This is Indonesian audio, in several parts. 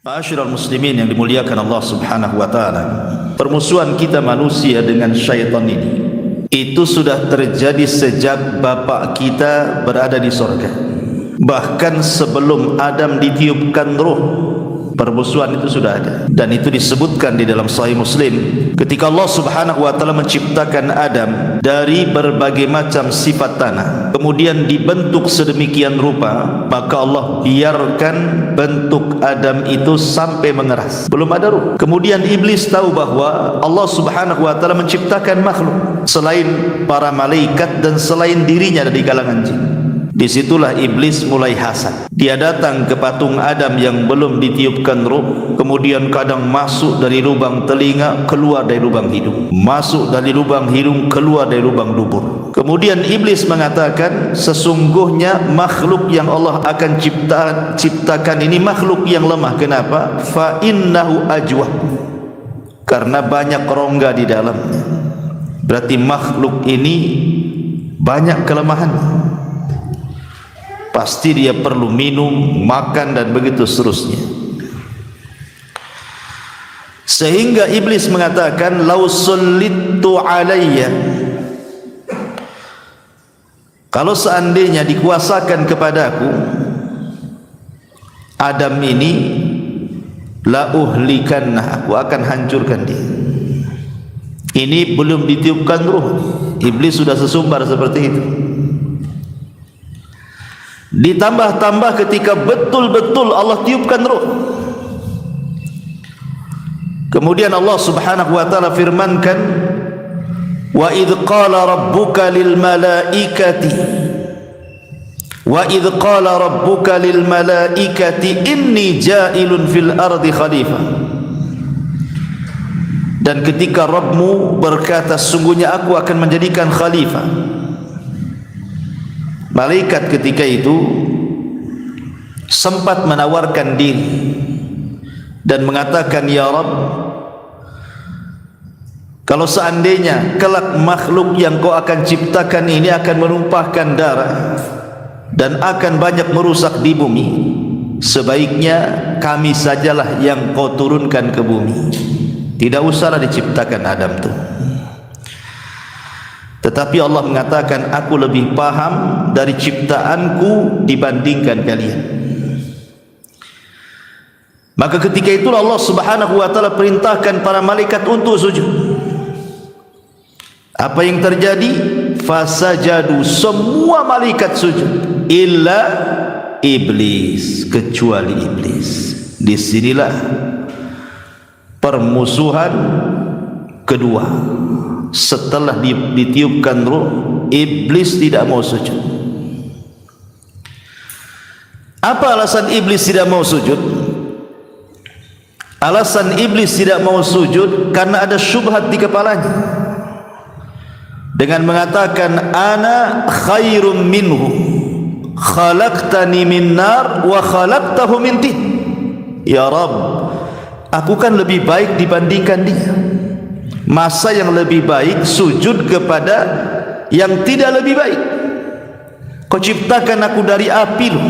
Ma'asyiral muslimin yang dimuliakan Allah Subhanahu wa taala. Permusuhan kita manusia dengan syaitan ini itu sudah terjadi sejak bapak kita berada di surga. Bahkan sebelum Adam ditiupkan ruh, permusuhan itu sudah ada. Dan itu disebutkan di dalam Sahih Muslim ketika Allah Subhanahu wa taala menciptakan Adam dari berbagai macam sifat tanah, kemudian dibentuk sedemikian rupa, maka Allah biarkan bentuk Adam itu sampai mengeras, belum ada ruh. Kemudian iblis tahu bahwa Allah Subhanahu wa taala menciptakan makhluk selain para malaikat dan selain dirinya dari kalangan jin. Disitulah iblis mulai hasad. Dia datang ke patung Adam yang belum ditiupkan ruh, kemudian kadang masuk dari lubang telinga, keluar dari lubang hidung, masuk dari lubang hidung, keluar dari lubang dubur. Kemudian iblis mengatakan, sesungguhnya makhluk yang Allah akan ciptakan ini makhluk yang lemah. Kenapa? Fa innahu ajwah, karena banyak rongga di dalamnya. Berarti makhluk ini banyak kelemahan. Pasti dia perlu minum, makan, dan begitu seterusnya. Sehingga iblis mengatakan, lau sullittu alayya, kalau seandainya dikuasakan kepadaku Adam ini, la uhlikanna, aku akan hancurkan dia. Ini belum ditiupkan ruh, iblis sudah sesumbar seperti itu. Ditambah-tambah ketika betul-betul Allah tiupkan ruh, kemudian Allah Subhanahu wa taala firmankan, wa idh qala rabbuka lil malaikati inni ja'ilun fil ardi khalifah. Dan ketika Rabbmu berkata, sungguhnya aku akan menjadikan khalifah. Malaikat ketika itu sempat menawarkan diri dan mengatakan, ya Rabb, kalau seandainya kelak makhluk yang kau akan ciptakan ini akan menumpahkan darah dan akan banyak merusak di bumi, sebaiknya kami sajalah yang kau turunkan ke bumi, tidak usahlah diciptakan Adam itu. Tetapi Allah mengatakan, aku lebih paham dari ciptaanku dibandingkan kalian. Maka ketika itulah Allah Subhanahu wa taala perintahkan para malaikat untuk sujud. Apa yang terjadi? Fasajadu, semua malaikat sujud, illa iblis, kecuali iblis. Disinilah permusuhan kedua. Setelah ditiupkan ruh, iblis tidak mau sujud. Apa alasan iblis tidak mau sujud? Alasan iblis tidak mau sujud karena ada syubhat di kepalanya, dengan mengatakan, ana khairum minhu, khalaqtani min nar wa khalaqtahu min tin. Ya Rabb, aku kan lebih baik dibandingkan dia. Masa yang lebih baik sujud kepada yang tidak lebih baik? Kau ciptakan aku dari api loh,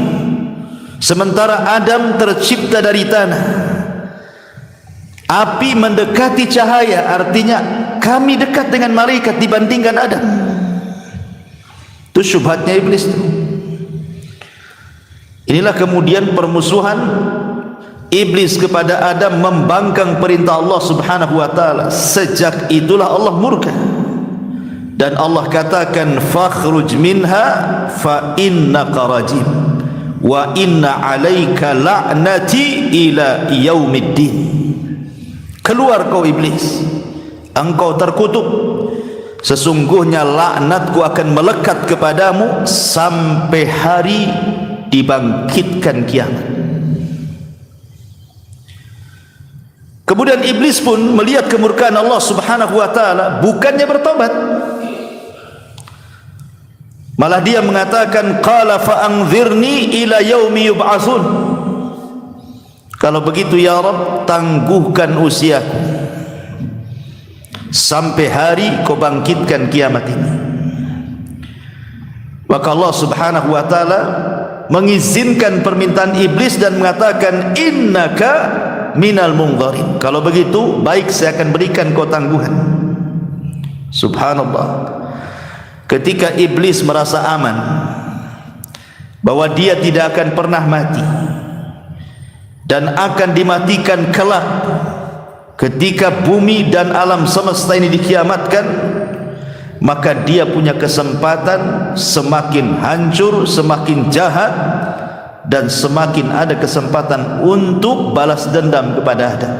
sementara Adam tercipta dari tanah. Api mendekati cahaya, artinya kami dekat dengan malaikat dibandingkan Adam. Itu syubhatnya iblis. Inilah kemudian permusuhan iblis kepada Adam membangkang perintah Allah Subhanahu wa taala. Sejak itulah Allah murka. Dan Allah katakan, fakhruj minha fa innaka rajim wa inna 'alaika la'nati ila yaumiddin. Keluar kau iblis, engkau terkutuk. Sesungguhnya laknatku akan melekat kepadamu sampai hari dibangkitkan kiamat. Kemudian iblis pun melihat kemurkaan Allah Subhanahu wa taala, bukannya bertobat, malah dia mengatakan, qala fa anzirni ila yaumi yub'atsun. Kalau begitu ya Rabb, tangguhkan usiaku sampai hari kau bangkitkan kiamat ini. Maka Allah Subhanahu wa taala mengizinkan permintaan iblis dan mengatakan innaka minal mungdharin. Kalau begitu baik, saya akan berikan kau tangguhan. Subhanallah. Ketika iblis merasa aman bahwa dia tidak akan pernah mati dan akan dimatikan kelak ketika bumi dan alam semesta ini dikiamatkan, maka dia punya kesempatan semakin hancur, semakin jahat, dan semakin ada kesempatan untuk balas dendam kepada Adam.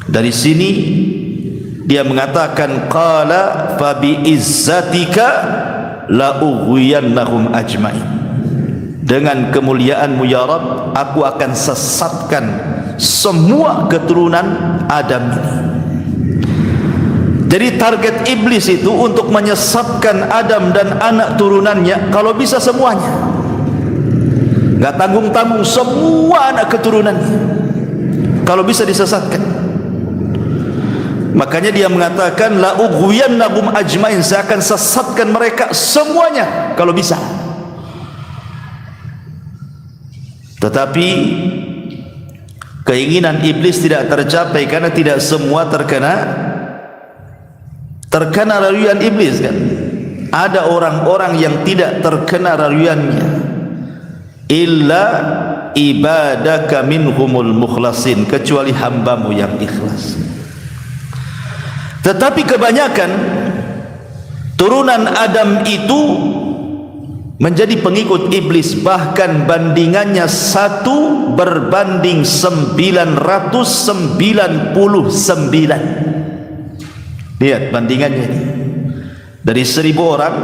Dari sini dia mengatakan qala fa bi izzatika la ughwiyannahum ajmain. Dengan kemuliaanmu ya Rabb, aku akan sesatkan semua keturunan Adam ini. Jadi target iblis itu untuk menyesatkan Adam dan anak turunannya, kalau bisa semuanya, enggak tanggung-tanggung, semua anak keturunannya kalau bisa disesatkan. Makanya dia mengatakan la ughwiyannahum ajmain, saya akan sesatkan mereka semuanya kalau bisa. Tetapi keinginan iblis tidak tercapai karena tidak semua terkena rayuan iblis kan. Ada orang-orang yang tidak terkena rayuannya, illa ibadaka minhumul mukhlasin, kecuali hambamu yang ikhlas. Tetapi kebanyakan turunan Adam itu menjadi pengikut iblis, bahkan bandingannya 1 berbanding 999. Lihat bandingannya ini. Dari 1000 orang,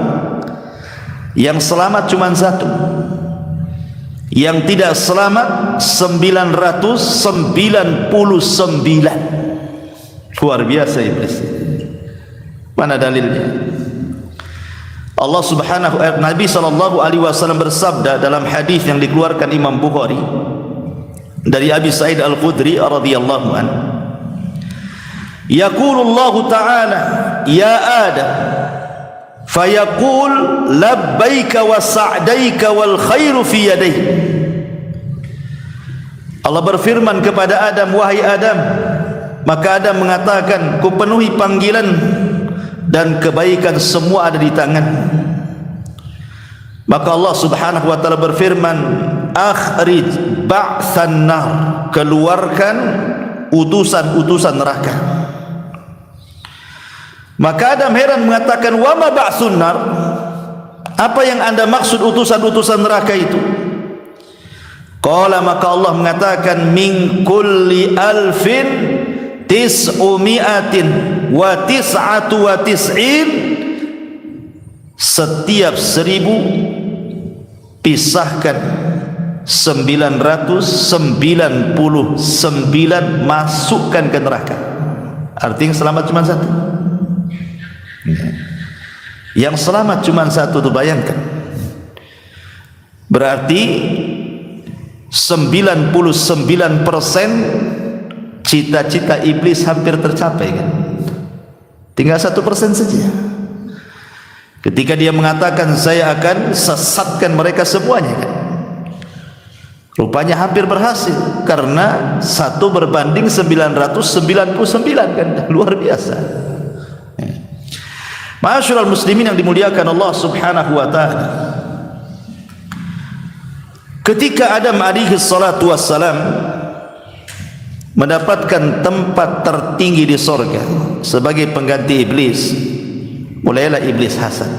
yang selamat cuma 1, yang tidak selamat 999. Luar biasa iblis. Mana dalilnya? Allah Subhanahu Nabi sallallahu alaihi wasallam bersabda dalam hadis yang dikeluarkan Imam Bukhari dari Abi Sa'id Al-Khudri radhiyallahu anhu, yaqulu Allah ta'ala ya Adam fayaqul labbaika wa sa'daika wal khairu fi yadayk. Allah berfirman kepada Adam, wahai Adam, maka Adam mengatakan, ku penuhi panggilan dan kebaikan semua ada di tangan. Maka Allah Subhanahu wa taala berfirman, akhrij ba'than nar, keluarkan utusan-utusan neraka. Maka Adam heran mengatakan, wa ma ba'thun nar, apa yang Anda maksud utusan-utusan neraka itu? Qala, maka Allah mengatakan, min kulli alfin tis'umi'atin wa tis'atu wa tis'in, setiap 1000 pisahkan 999, masukkan ke neraka. Artinya selamat cuma 1. Yang selamat cuma 1 tuh, bayangkan. Berarti 99% cita-cita iblis hampir tercapai kan? Tinggal 1% saja. Ketika dia mengatakan saya akan sesatkan mereka semuanya kan? Rupanya hampir berhasil, karena 1 berbanding 999 kan? Luar biasa. Ma'asyiral muslimin yang dimuliakan Allah Subhanahu wa taala, ketika Adam alaihi salatu wassalam mendapatkan tempat tertinggi di sorga sebagai pengganti iblis, mulailah iblis hasad.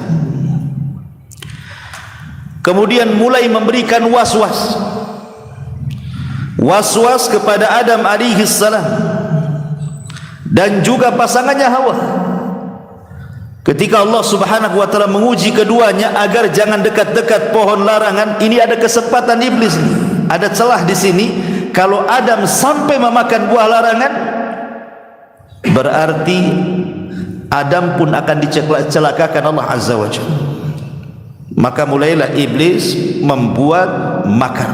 Kemudian mulai memberikan was-was kepada Adam alaihi salam dan juga pasangannya Hawa. Ketika Allah Subhanahu wa taala menguji keduanya agar jangan dekat-dekat pohon larangan, ini ada kesempatan iblis nih. Ada celah di sini. Kalau Adam sampai memakan buah larangan, berarti Adam pun akan dicelakakan Allah Azza wa Jalla. Maka mulailah iblis membuat makar,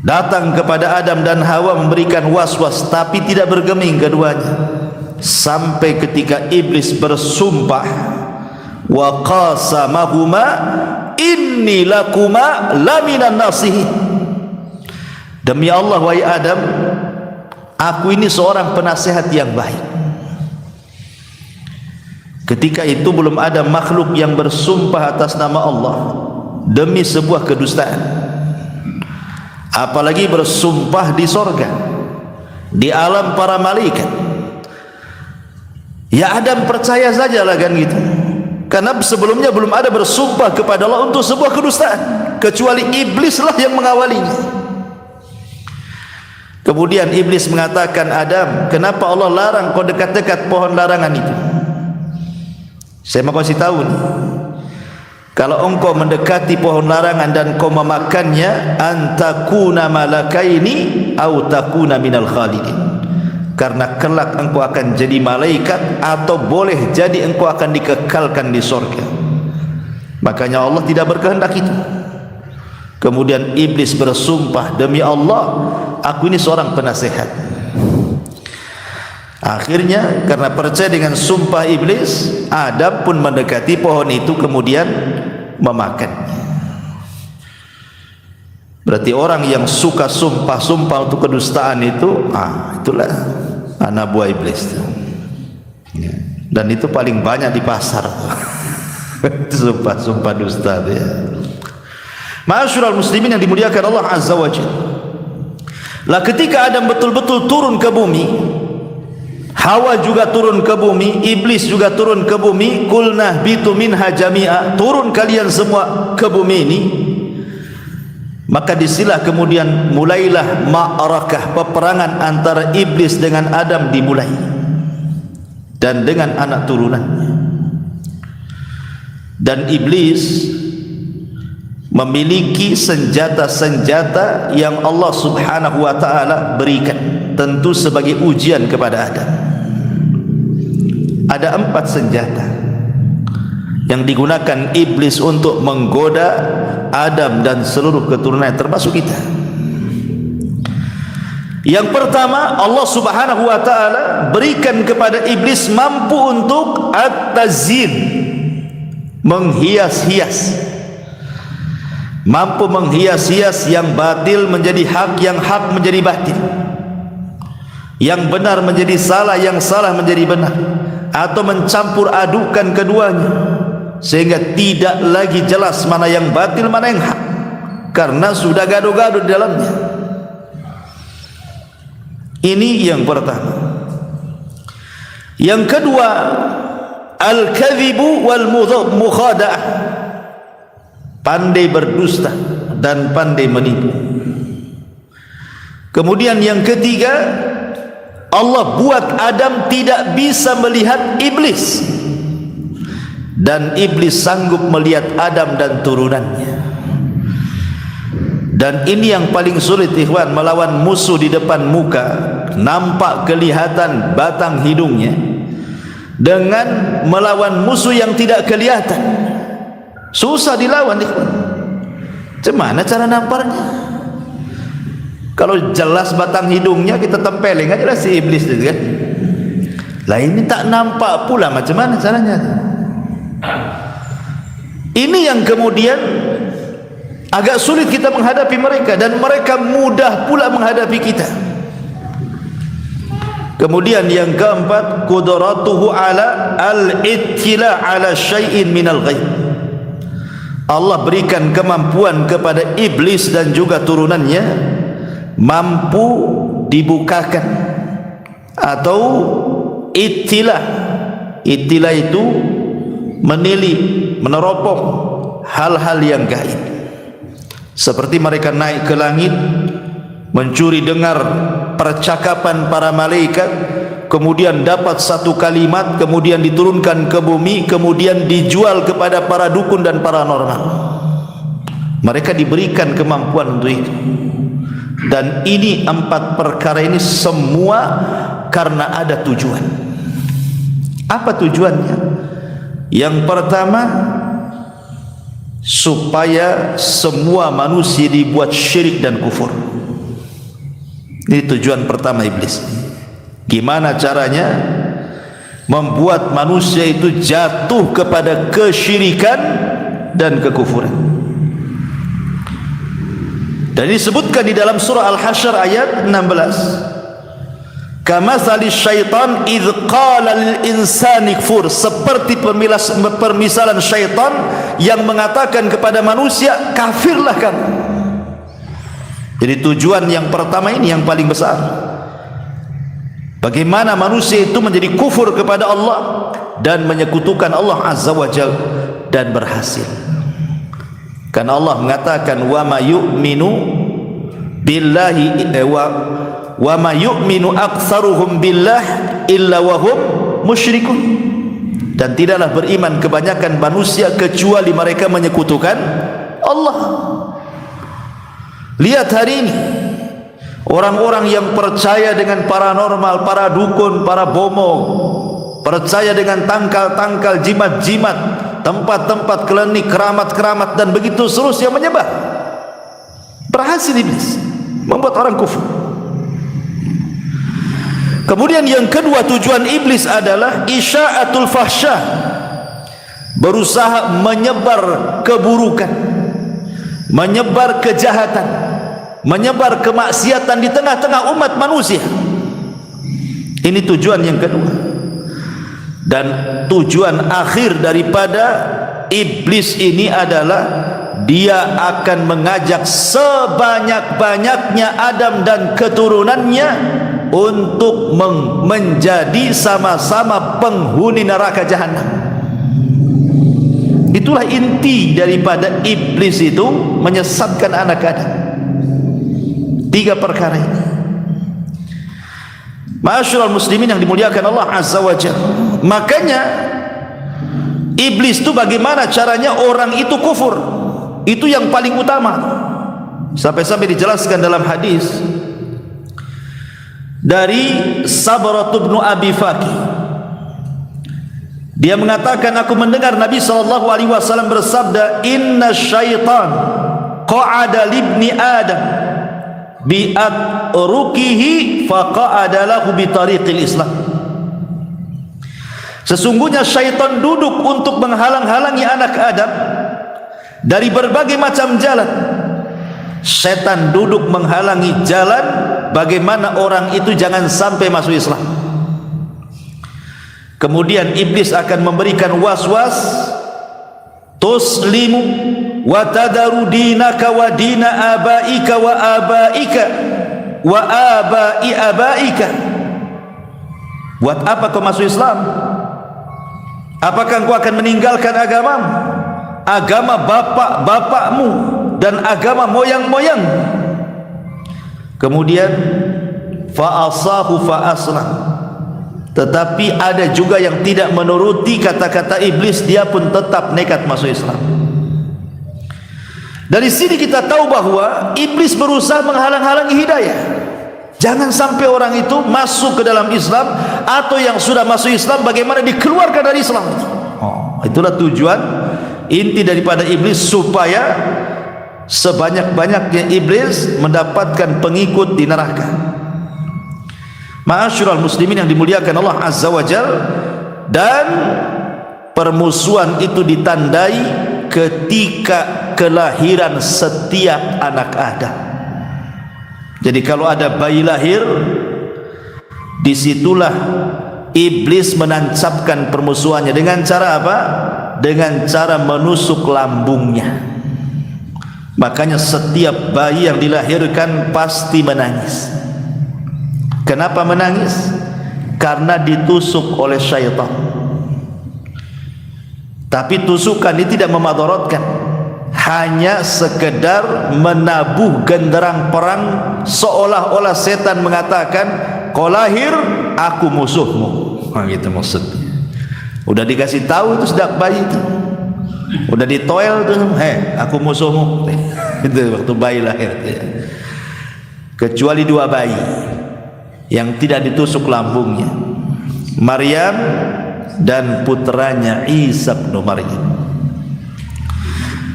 datang kepada Adam dan Hawa memberikan was-was, tapi tidak bergeming keduanya, sampai ketika iblis bersumpah wa qasamahuma inni lakuma laminan nasihin. Demi Allah wahai Adam, aku ini seorang penasehat yang baik. Ketika itu belum ada makhluk yang bersumpah atas nama Allah demi sebuah kedustaan, apalagi bersumpah di sorga, di alam para malaikat. Ya Adam, percaya sajalah kan gitu, karena sebelumnya belum ada bersumpah kepada Allah untuk sebuah kedustaan, kecuali iblislah yang mengawalinya. Kemudian iblis mengatakan, Adam, kenapa Allah larang kau dekat-dekat pohon larangan itu? Saya mau kasih tahu nih, kalau engkau mendekati pohon larangan dan kau memakannya, antakuna malakaini au takuna minal khalidin, karena kelak engkau akan jadi malaikat atau boleh jadi engkau akan dikekalkan di surga. Makanya Allah tidak berkehendak itu. Kemudian iblis bersumpah, demi Allah, aku ini seorang penasehat. Akhirnya karena percaya dengan sumpah iblis, Adam pun mendekati pohon itu kemudian memakannya. Berarti orang yang suka sumpah-sumpah untuk kedustaan itu, itulah anak buah iblis itu. Dan itu paling banyak di pasar. Sumpah-sumpah dusta ya. Ma'asyiral muslimin yang dimuliakan Allah Azza wa Jalla. Lah ketika Adam betul-betul turun ke bumi, Hawa juga turun ke bumi, iblis juga turun ke bumi, qulna bitu minha jami'a, turun kalian semua ke bumi ini. Maka disilah kemudian mulailah ma'arakah, peperangan antara iblis dengan Adam dimulai, dan dengan anak turunannya. Dan iblis memiliki senjata-senjata yang Allah Subhanahu wa ta'ala berikan, tentu sebagai ujian kepada Adam. Ada 4 senjata yang digunakan iblis untuk menggoda Adam dan seluruh keturunannya, termasuk kita. Yang pertama, Allah Subhanahu wa ta'ala berikan kepada iblis mampu untuk at-tazyin, menghias-hias, mampu menghias-hias yang batil menjadi hak, yang hak menjadi batil, yang benar menjadi salah, yang salah menjadi benar, atau mencampur adukan keduanya sehingga tidak lagi jelas mana yang batil mana yang hak, karena sudah gaduh-gaduh di dalamnya. Ini yang pertama. Yang kedua, al-kadhibu wal mukhada'ah, pandai berdusta dan pandai menipu. Kemudian yang ketiga, Allah buat Adam tidak bisa melihat iblis, dan iblis sanggup melihat Adam dan turunannya. Dan ini yang paling sulit ikhwan, melawan musuh di depan muka, nampak kelihatan batang hidungnya, dengan melawan musuh yang tidak kelihatan, susah dilawan ikhwan. Gimana cara namparnya? Kalau jelas batang hidungnya kita tempelin aja lah si iblis itu kan. Lah ini tak nampak pula, macam mana caranya? Ini yang kemudian agak sulit kita menghadapi mereka, dan mereka mudah pula menghadapi kita. Kemudian yang keempat, qudratuhu ala al-ittila ala syai'in minal ghaib. Allah berikan kemampuan kepada iblis dan juga turunannya, mampu dibukakan atau ittila. Ittila itu menilik, meneropong hal-hal yang gaib. Seperti mereka naik ke langit, mencuri dengar percakapan para malaikat, kemudian dapat satu kalimat, kemudian diturunkan ke bumi, kemudian dijual kepada para dukun dan paranormal. Mereka diberikan kemampuan untuk itu. Dan ini 4 perkara ini semua karena ada tujuan. Apa tujuannya? Yang pertama, supaya semua manusia dibuat syirik dan kufur. Ini tujuan pertama iblis. Gimana caranya? membuat manusia itu jatuh kepada kesyirikan dan kekufuran. Dan disebutkan di dalam surah Al-Hasyr ayat 16, kamatsali syaitan idz qala lil insani kfur, seperti permisalan syaitan yang mengatakan kepada manusia, kafirlah kamu. Jadi tujuan yang pertama ini yang paling besar, bagaimana manusia itu menjadi kufur kepada Allah dan menyekutukan Allah Azza wa Jalla, dan berhasil. Karena Allah mengatakan wa ma yu'minu billahi wa ma yu'minu aktsaruhum billah illa wa hum musyrikun, dan tidaklah beriman kebanyakan manusia kecuali mereka menyekutukan Allah. Lihat hari ini orang-orang yang percaya dengan paranormal, para dukun, para bomo, percaya dengan tangkal-tangkal, jimat-jimat, tempat-tempat klinik, keramat-keramat, dan begitu seterusnya menyebar. Berhasil iblis membuat orang kufur. Kemudian yang kedua, tujuan iblis adalah isya'atul fahsyah, berusaha menyebar keburukan, menyebar kejahatan, menyebar kemaksiatan di tengah-tengah umat manusia. Ini tujuan yang kedua. Dan tujuan akhir daripada iblis ini adalah dia akan mengajak sebanyak-banyaknya Adam dan keturunannya untuk menjadi sama-sama penghuni neraka jahanam. Itulah inti daripada iblis itu, menyesatkan anak Adam. 3 perkara ini. Ma'asyiral muslimin yang dimuliakan Allah Azza wa Jalla, makanya iblis itu bagaimana caranya orang itu kufur, itu yang paling utama. Sampai-sampai dijelaskan dalam hadis dari Sabrat bin Abi Faqih, dia mengatakan, aku mendengar Nabi SAW bersabda, inna syaitan qa'ada libni Adam bi'atrukihi faqa'ada lahu bitariqil Islam. Sesungguhnya syaitan duduk untuk menghalang-halangi anak Adam dari berbagai macam jalan. Setan duduk menghalangi jalan bagaimana orang itu jangan sampai masuk Islam. Kemudian iblis akan memberikan was-was, tuslimu wa tadaru dinaka wa dina abaika wa abaika wa abai abaika. Buat apa kau masuk Islam? Apakah engkau akan meninggalkan agamamu, agama bapak-bapakmu, dan agama moyang-moyang? Kemudian fa'asahu fa'aslam, tetapi ada juga yang tidak menuruti kata-kata iblis, dia pun tetap nekat masuk Islam. Dari sini kita tahu bahwa iblis berusaha menghalang-halangi hidayah. Jangan sampai orang itu masuk ke dalam Islam, atau yang sudah masuk Islam bagaimana dikeluarkan dari Islam. Itulah tujuan inti daripada iblis, supaya sebanyak-banyaknya iblis mendapatkan pengikut di neraka. Ma'asyiral muslimin yang dimuliakan Allah Azza wa Jalla, dan permusuhan itu ditandai ketika kelahiran setiap anak Adam. Jadi kalau ada bayi lahir, disitulah iblis menancapkan permusuhannya. Dengan cara apa? Dengan cara menusuk lambungnya. Makanya setiap bayi yang dilahirkan pasti menangis. Kenapa menangis? Karena ditusuk oleh syaitan. Tapi tusukan ini tidak memadaratkan, hanya sekedar menabuh genderang perang, seolah-olah setan mengatakan, kau lahir, aku musuhmu. Gitu maksudnya. Udah dikasih tahu itu sejak bayi itu, udah ditoel tuh, aku musuhmu. Itu waktu bayi lahir. Kecuali 2 bayi yang tidak ditusuk lambungnya, Maryam dan putranya Isa bin Maryam.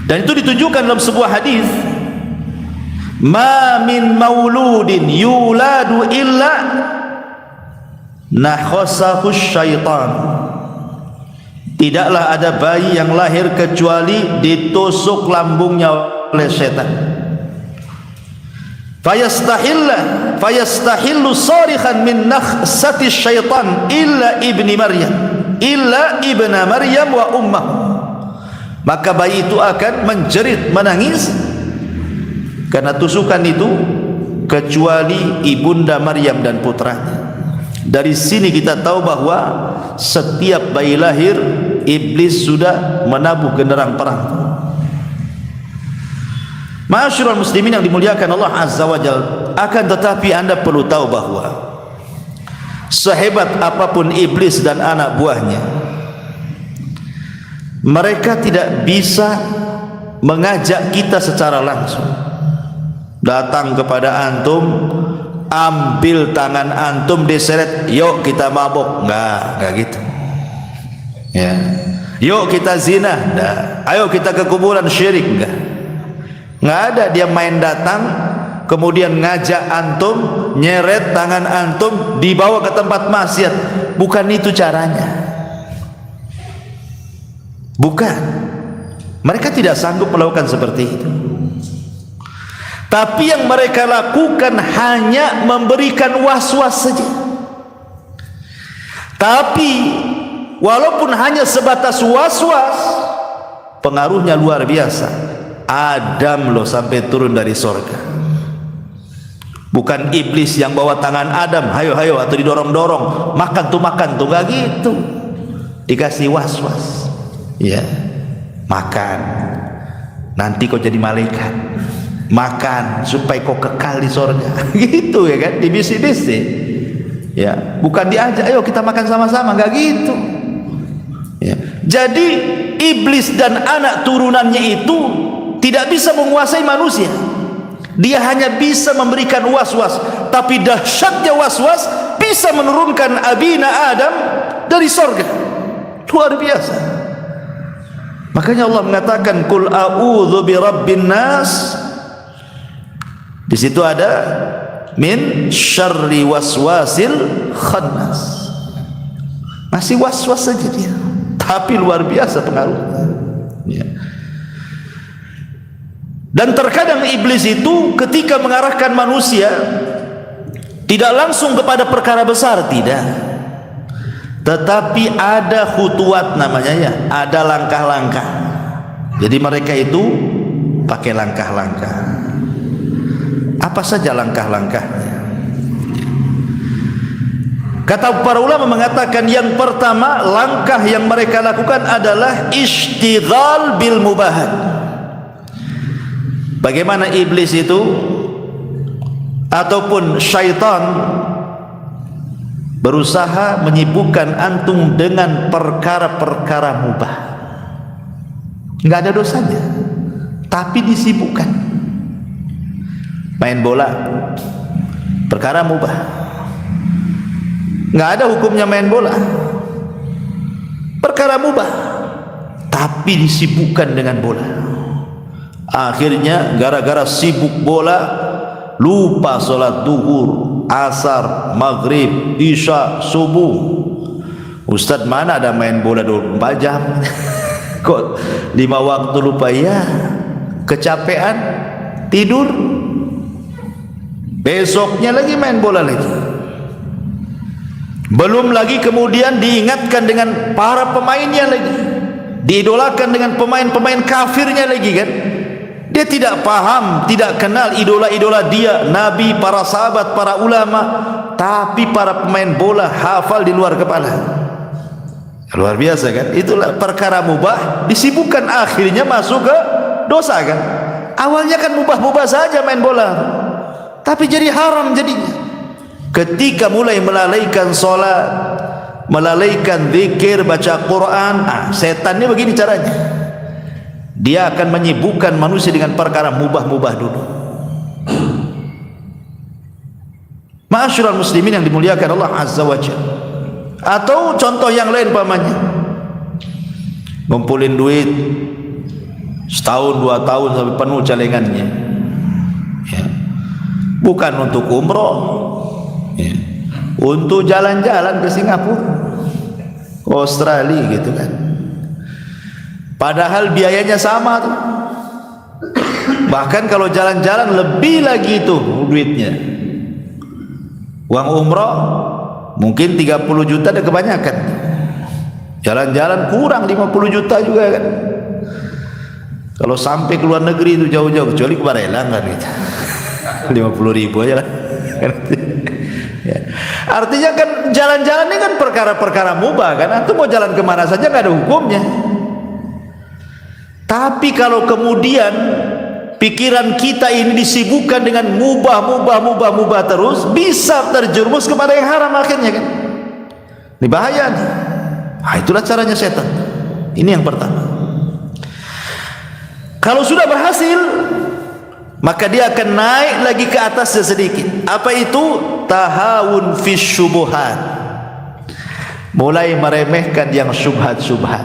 Dan itu ditunjukkan dalam sebuah hadis, ma min mauludin yuladu illa nakhasahu syaitan. Tidaklah ada bayi yang lahir kecuali ditusuk lambungnya oleh setan. Fayastahillu sarikhan min nakhsati syaitan illa ibna Maryam wa ummah. Maka bayi itu akan menjerit, menangis karena tusukan itu, kecuali ibunda Maryam dan putranya. Dari sini kita tahu bahwa setiap bayi lahir iblis sudah menabuh genderang perang. Ma'asyiral muslimin yang dimuliakan Allah Azza wa Jalla, akan tetapi Anda perlu tahu bahwa sehebat apapun iblis dan anak buahnya, mereka tidak bisa mengajak kita secara langsung. Datang kepada antum, ambil tangan antum, diseret, yuk kita mabuk. Enggak gitu. Ya. Yuk kita zina. Enggak. Ayo kita ke kuburan syirik. Enggak ada. Dia main datang, kemudian ngajak antum, nyeret tangan antum, dibawa ke tempat maksiat. Bukan itu caranya. Bukan. Mereka tidak sanggup melakukan seperti itu. Tapi yang mereka lakukan hanya memberikan was-was saja. Tapi walaupun hanya sebatas was-was, pengaruhnya luar biasa. Adam loh sampai turun dari sorga. Bukan iblis yang bawa tangan Adam, hayo hayo, atau didorong-dorong, makan tuh gak gitu. Dikasih was-was, ya, makan, nanti kau jadi malaikat, makan supaya kau kekal di sorga. Gitu ya kan, dibisi-bisi, ya, bukan diajak, ayo kita makan sama-sama, gak gitu, ya. Jadi iblis dan anak turunannya itu tidak bisa menguasai manusia. Dia hanya bisa memberikan was-was, tapi dahsyatnya was-was bisa menurunkan abina Adam dari sorga. Luar biasa. Makanya Allah mengatakan, Qul a'udzu birabbin nas. Di situ ada min syarri waswasil khannas. Masih was-was saja dia, tapi luar biasa pengaruhnya, ya. Dan terkadang iblis itu ketika mengarahkan manusia tidak langsung kepada perkara besar, tidak, tetapi ada khutuwat namanya, ya, ada langkah-langkah. Jadi mereka itu pakai langkah-langkah. Apa saja langkah-langkahnya? Kata para ulama mengatakan, yang pertama langkah yang mereka lakukan adalah ishtighal bil mubahat. Bagaimana iblis itu ataupun syaitan berusaha menyibukkan antum dengan perkara-perkara mubah. Enggak ada dosanya, tapi disibukkan. Main bola, perkara mubah. Enggak ada hukumnya main bola, perkara mubah, tapi disibukkan dengan bola. Akhirnya gara-gara sibuk bola lupa sholat duhur, asar, maghrib, isya, subuh. Ustadz, mana ada main bola 24 jam? Kok 5 waktu lupa? Ya, kecapean, tidur, besoknya lagi main bola lagi. Belum lagi kemudian diingatkan dengan para pemainnya lagi, diidolakan dengan pemain-pemain kafirnya lagi kan. Dia tidak paham, tidak kenal idola-idola dia, nabi, para sahabat, para ulama, tapi para pemain bola hafal di luar kepala. Luar biasa kan? Itulah perkara mubah disibukkan, akhirnya masuk ke dosa kan. Awalnya kan mubah-mubah saja main bola, tapi jadi haram jadinya. Ketika mulai melalaikan sholat, melalaikan zikir, baca Quran, setannya begini caranya. Dia akan menyibukkan manusia dengan perkara mubah-mubah dulu. Ma'asyiral muslimin yang dimuliakan Allah Azza wa Jalla. Atau contoh yang lain pamannya, ngumpulin duit setahun 2 tahun sampai penuh celengannya, ya. Bukan untuk umroh, ya, untuk jalan-jalan ke Singapura, Australia gitu kan. padahal biayanya sama tuh. Bahkan kalau jalan-jalan lebih lagi itu duitnya. Uang umroh mungkin 30 juta ada kebanyakan. Jalan-jalan kurang 50 juta juga kan. Kalau sampai ke luar negeri itu jauh-jauh, kecuali ke Barelang kan gitu. 50.000 aja lah. Ya. Artinya kan jalan-jalan ini kan perkara-perkara mubah kan. Antum mau jalan kemana saja nggak ada hukumnya. Tapi kalau kemudian pikiran kita ini disibukkan dengan mubah terus, bisa terjerumus kepada yang haram akhirnya kan. Ini bahaya nih. Nah, itulah caranya setan. Ini yang pertama. Kalau sudah berhasil, maka dia akan naik lagi ke atasnya sedikit. Apa itu? Tahawun fi syubuhat. Mulai meremehkan yang syubhat-syubhat.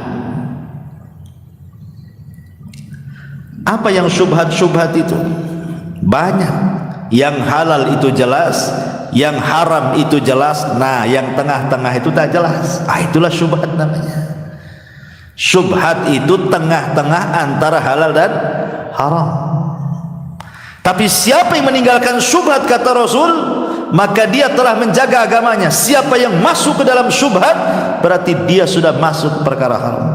Apa yang syubhat-syubhat itu? Banyak. Yang halal itu jelas, yang haram itu jelas. Nah, yang tengah-tengah itu tak jelas. Itulah syubhat namanya. Syubhat itu tengah-tengah antara halal dan haram. Tapi siapa yang meninggalkan syubhat kata Rasul, maka dia telah menjaga agamanya. Siapa yang masuk ke dalam syubhat, berarti dia sudah masuk perkara haram.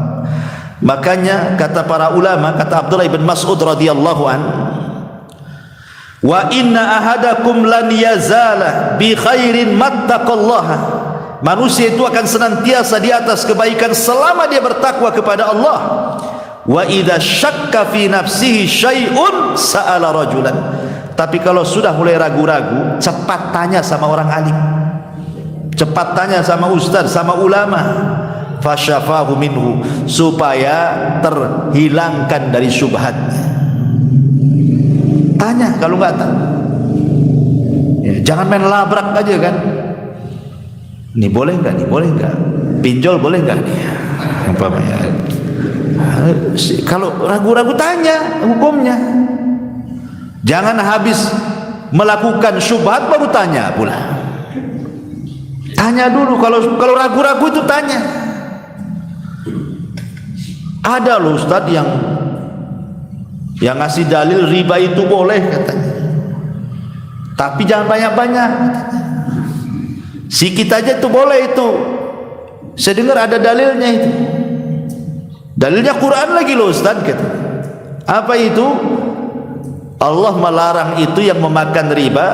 Makanya kata para ulama, kata Abdullah bin Mas'ud radhiyallahu an, wa inna ahadakum lan yazala bi khairin mattaqallaha. Manusia itu akan senantiasa di atas kebaikan selama dia bertakwa kepada Allah. Wa idza syakka fi nafsihi syai'un sa'ala rajulan. Tapi kalau sudah mulai ragu-ragu, cepat tanya sama orang alim. Cepat tanya sama ustaz, sama ulama. Fasyafahu minhu, supaya terhilangkan dari syubhatnya. Tanya kalau enggak tahu. Ya, jangan main labrak aja kan. Ini boleh enggak? Ini boleh enggak? Pinjol boleh enggak nih? Umpamanya. Kalau ragu-ragu tanya hukumnya. Jangan habis melakukan syubhat baru tanya pula. Tanya dulu, kalau ragu-ragu itu tanya. Ada loh Ustaz yang ngasih dalil riba itu boleh katanya. Tapi jangan banyak-banyak. Sikit aja itu boleh itu. Saya dengar ada dalilnya itu. Dalilnya Quran lagi loh Ustaz kata. Apa itu? Allah melarang itu yang memakan riba,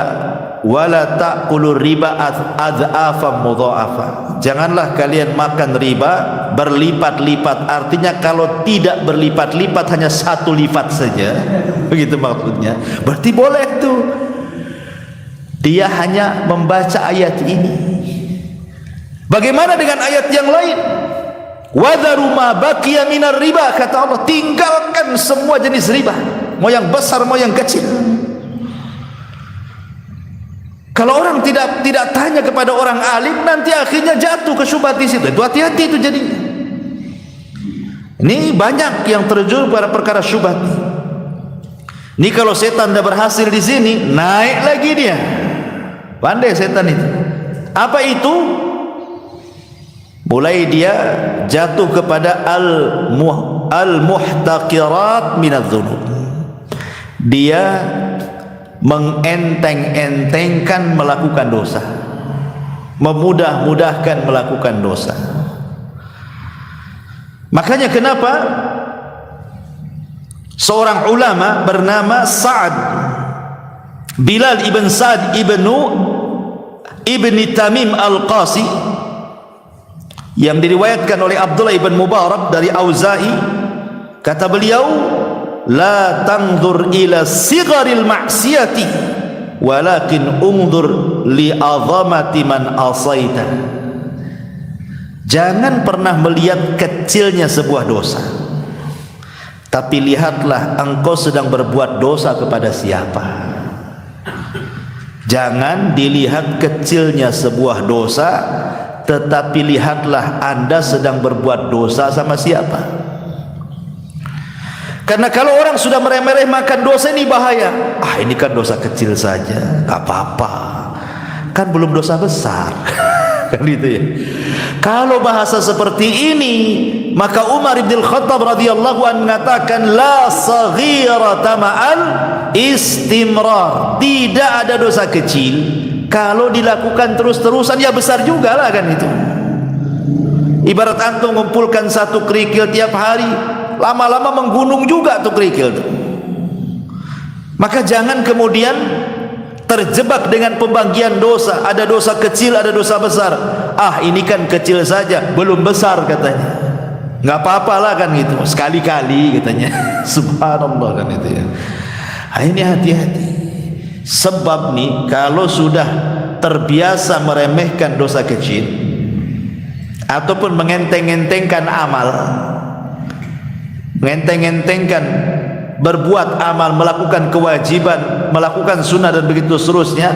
wala ta'kulur riba adhafan mudha'afa. Janganlah kalian makan riba berlipat-lipat. Artinya kalau tidak berlipat-lipat hanya satu lipat saja. Begitu maksudnya. Berarti boleh tuh. Dia hanya membaca ayat ini. Bagaimana dengan ayat yang lain? Wadharu ma baqiya minar riba, kata Allah, tinggalkan semua jenis riba, mau yang besar mau yang kecil. Kalau orang tidak tanya kepada orang alim, nanti akhirnya jatuh ke syubhat di situ. Itu hati-hati itu jadinya. Ini banyak yang terjun pada perkara syubhat. Ini kalau setan dah berhasil di sini, naik lagi dia. Pandai setan itu. Apa itu? Mulai dia jatuh kepada al-muhtaqirat minadz-dzunub. Dia mengenteng-entengkan melakukan dosa, memudah-mudahkan melakukan dosa. Makanya kenapa seorang ulama bernama Sa'ad Bilal ibn Sa'ad ibni Tamim al-Qasi, yang diriwayatkan oleh Abdullah ibn Mubarak dari Auza'i, kata beliau, la tanzur ila sigharil ma'siyati walakin unzur li azamati man asaita. Jangan pernah melihat kecilnya sebuah dosa, tapi lihatlah engkau sedang berbuat dosa kepada siapa. Jangan dilihat kecilnya sebuah dosa, tetapi lihatlah Anda sedang berbuat dosa sama siapa. Karena kalau orang sudah meremeh-remehkan dosa, ini bahaya. Ini kan dosa kecil saja, gak apa-apa, kan belum dosa besar. Kan gitu ya. Kalau bahasa seperti ini, Maka Umar bin Khattab radhiyallahu anhu mengatakan la saghirata ma'al istimrar. Tidak ada dosa kecil kalau dilakukan terus-terusan, ya besar juga lah kan itu. Ibarat antum mengumpulkan satu kerikil tiap hari, lama-lama menggunung juga tuh kerikil tuh. Maka jangan kemudian terjebak dengan pembagian dosa. Ada dosa kecil, ada dosa besar. Ah, ini kan kecil saja, belum besar katanya. Nggak apa-apalah kan gitu, sekali-kali katanya. Subhanallah kan itu ya. Nah, ini hati-hati. Sebab nih kalau sudah terbiasa meremehkan dosa kecil ataupun mengenteng-entengkan amal, mengenteng-entengkan berbuat amal, melakukan kewajiban, melakukan sunnah dan begitu seterusnya,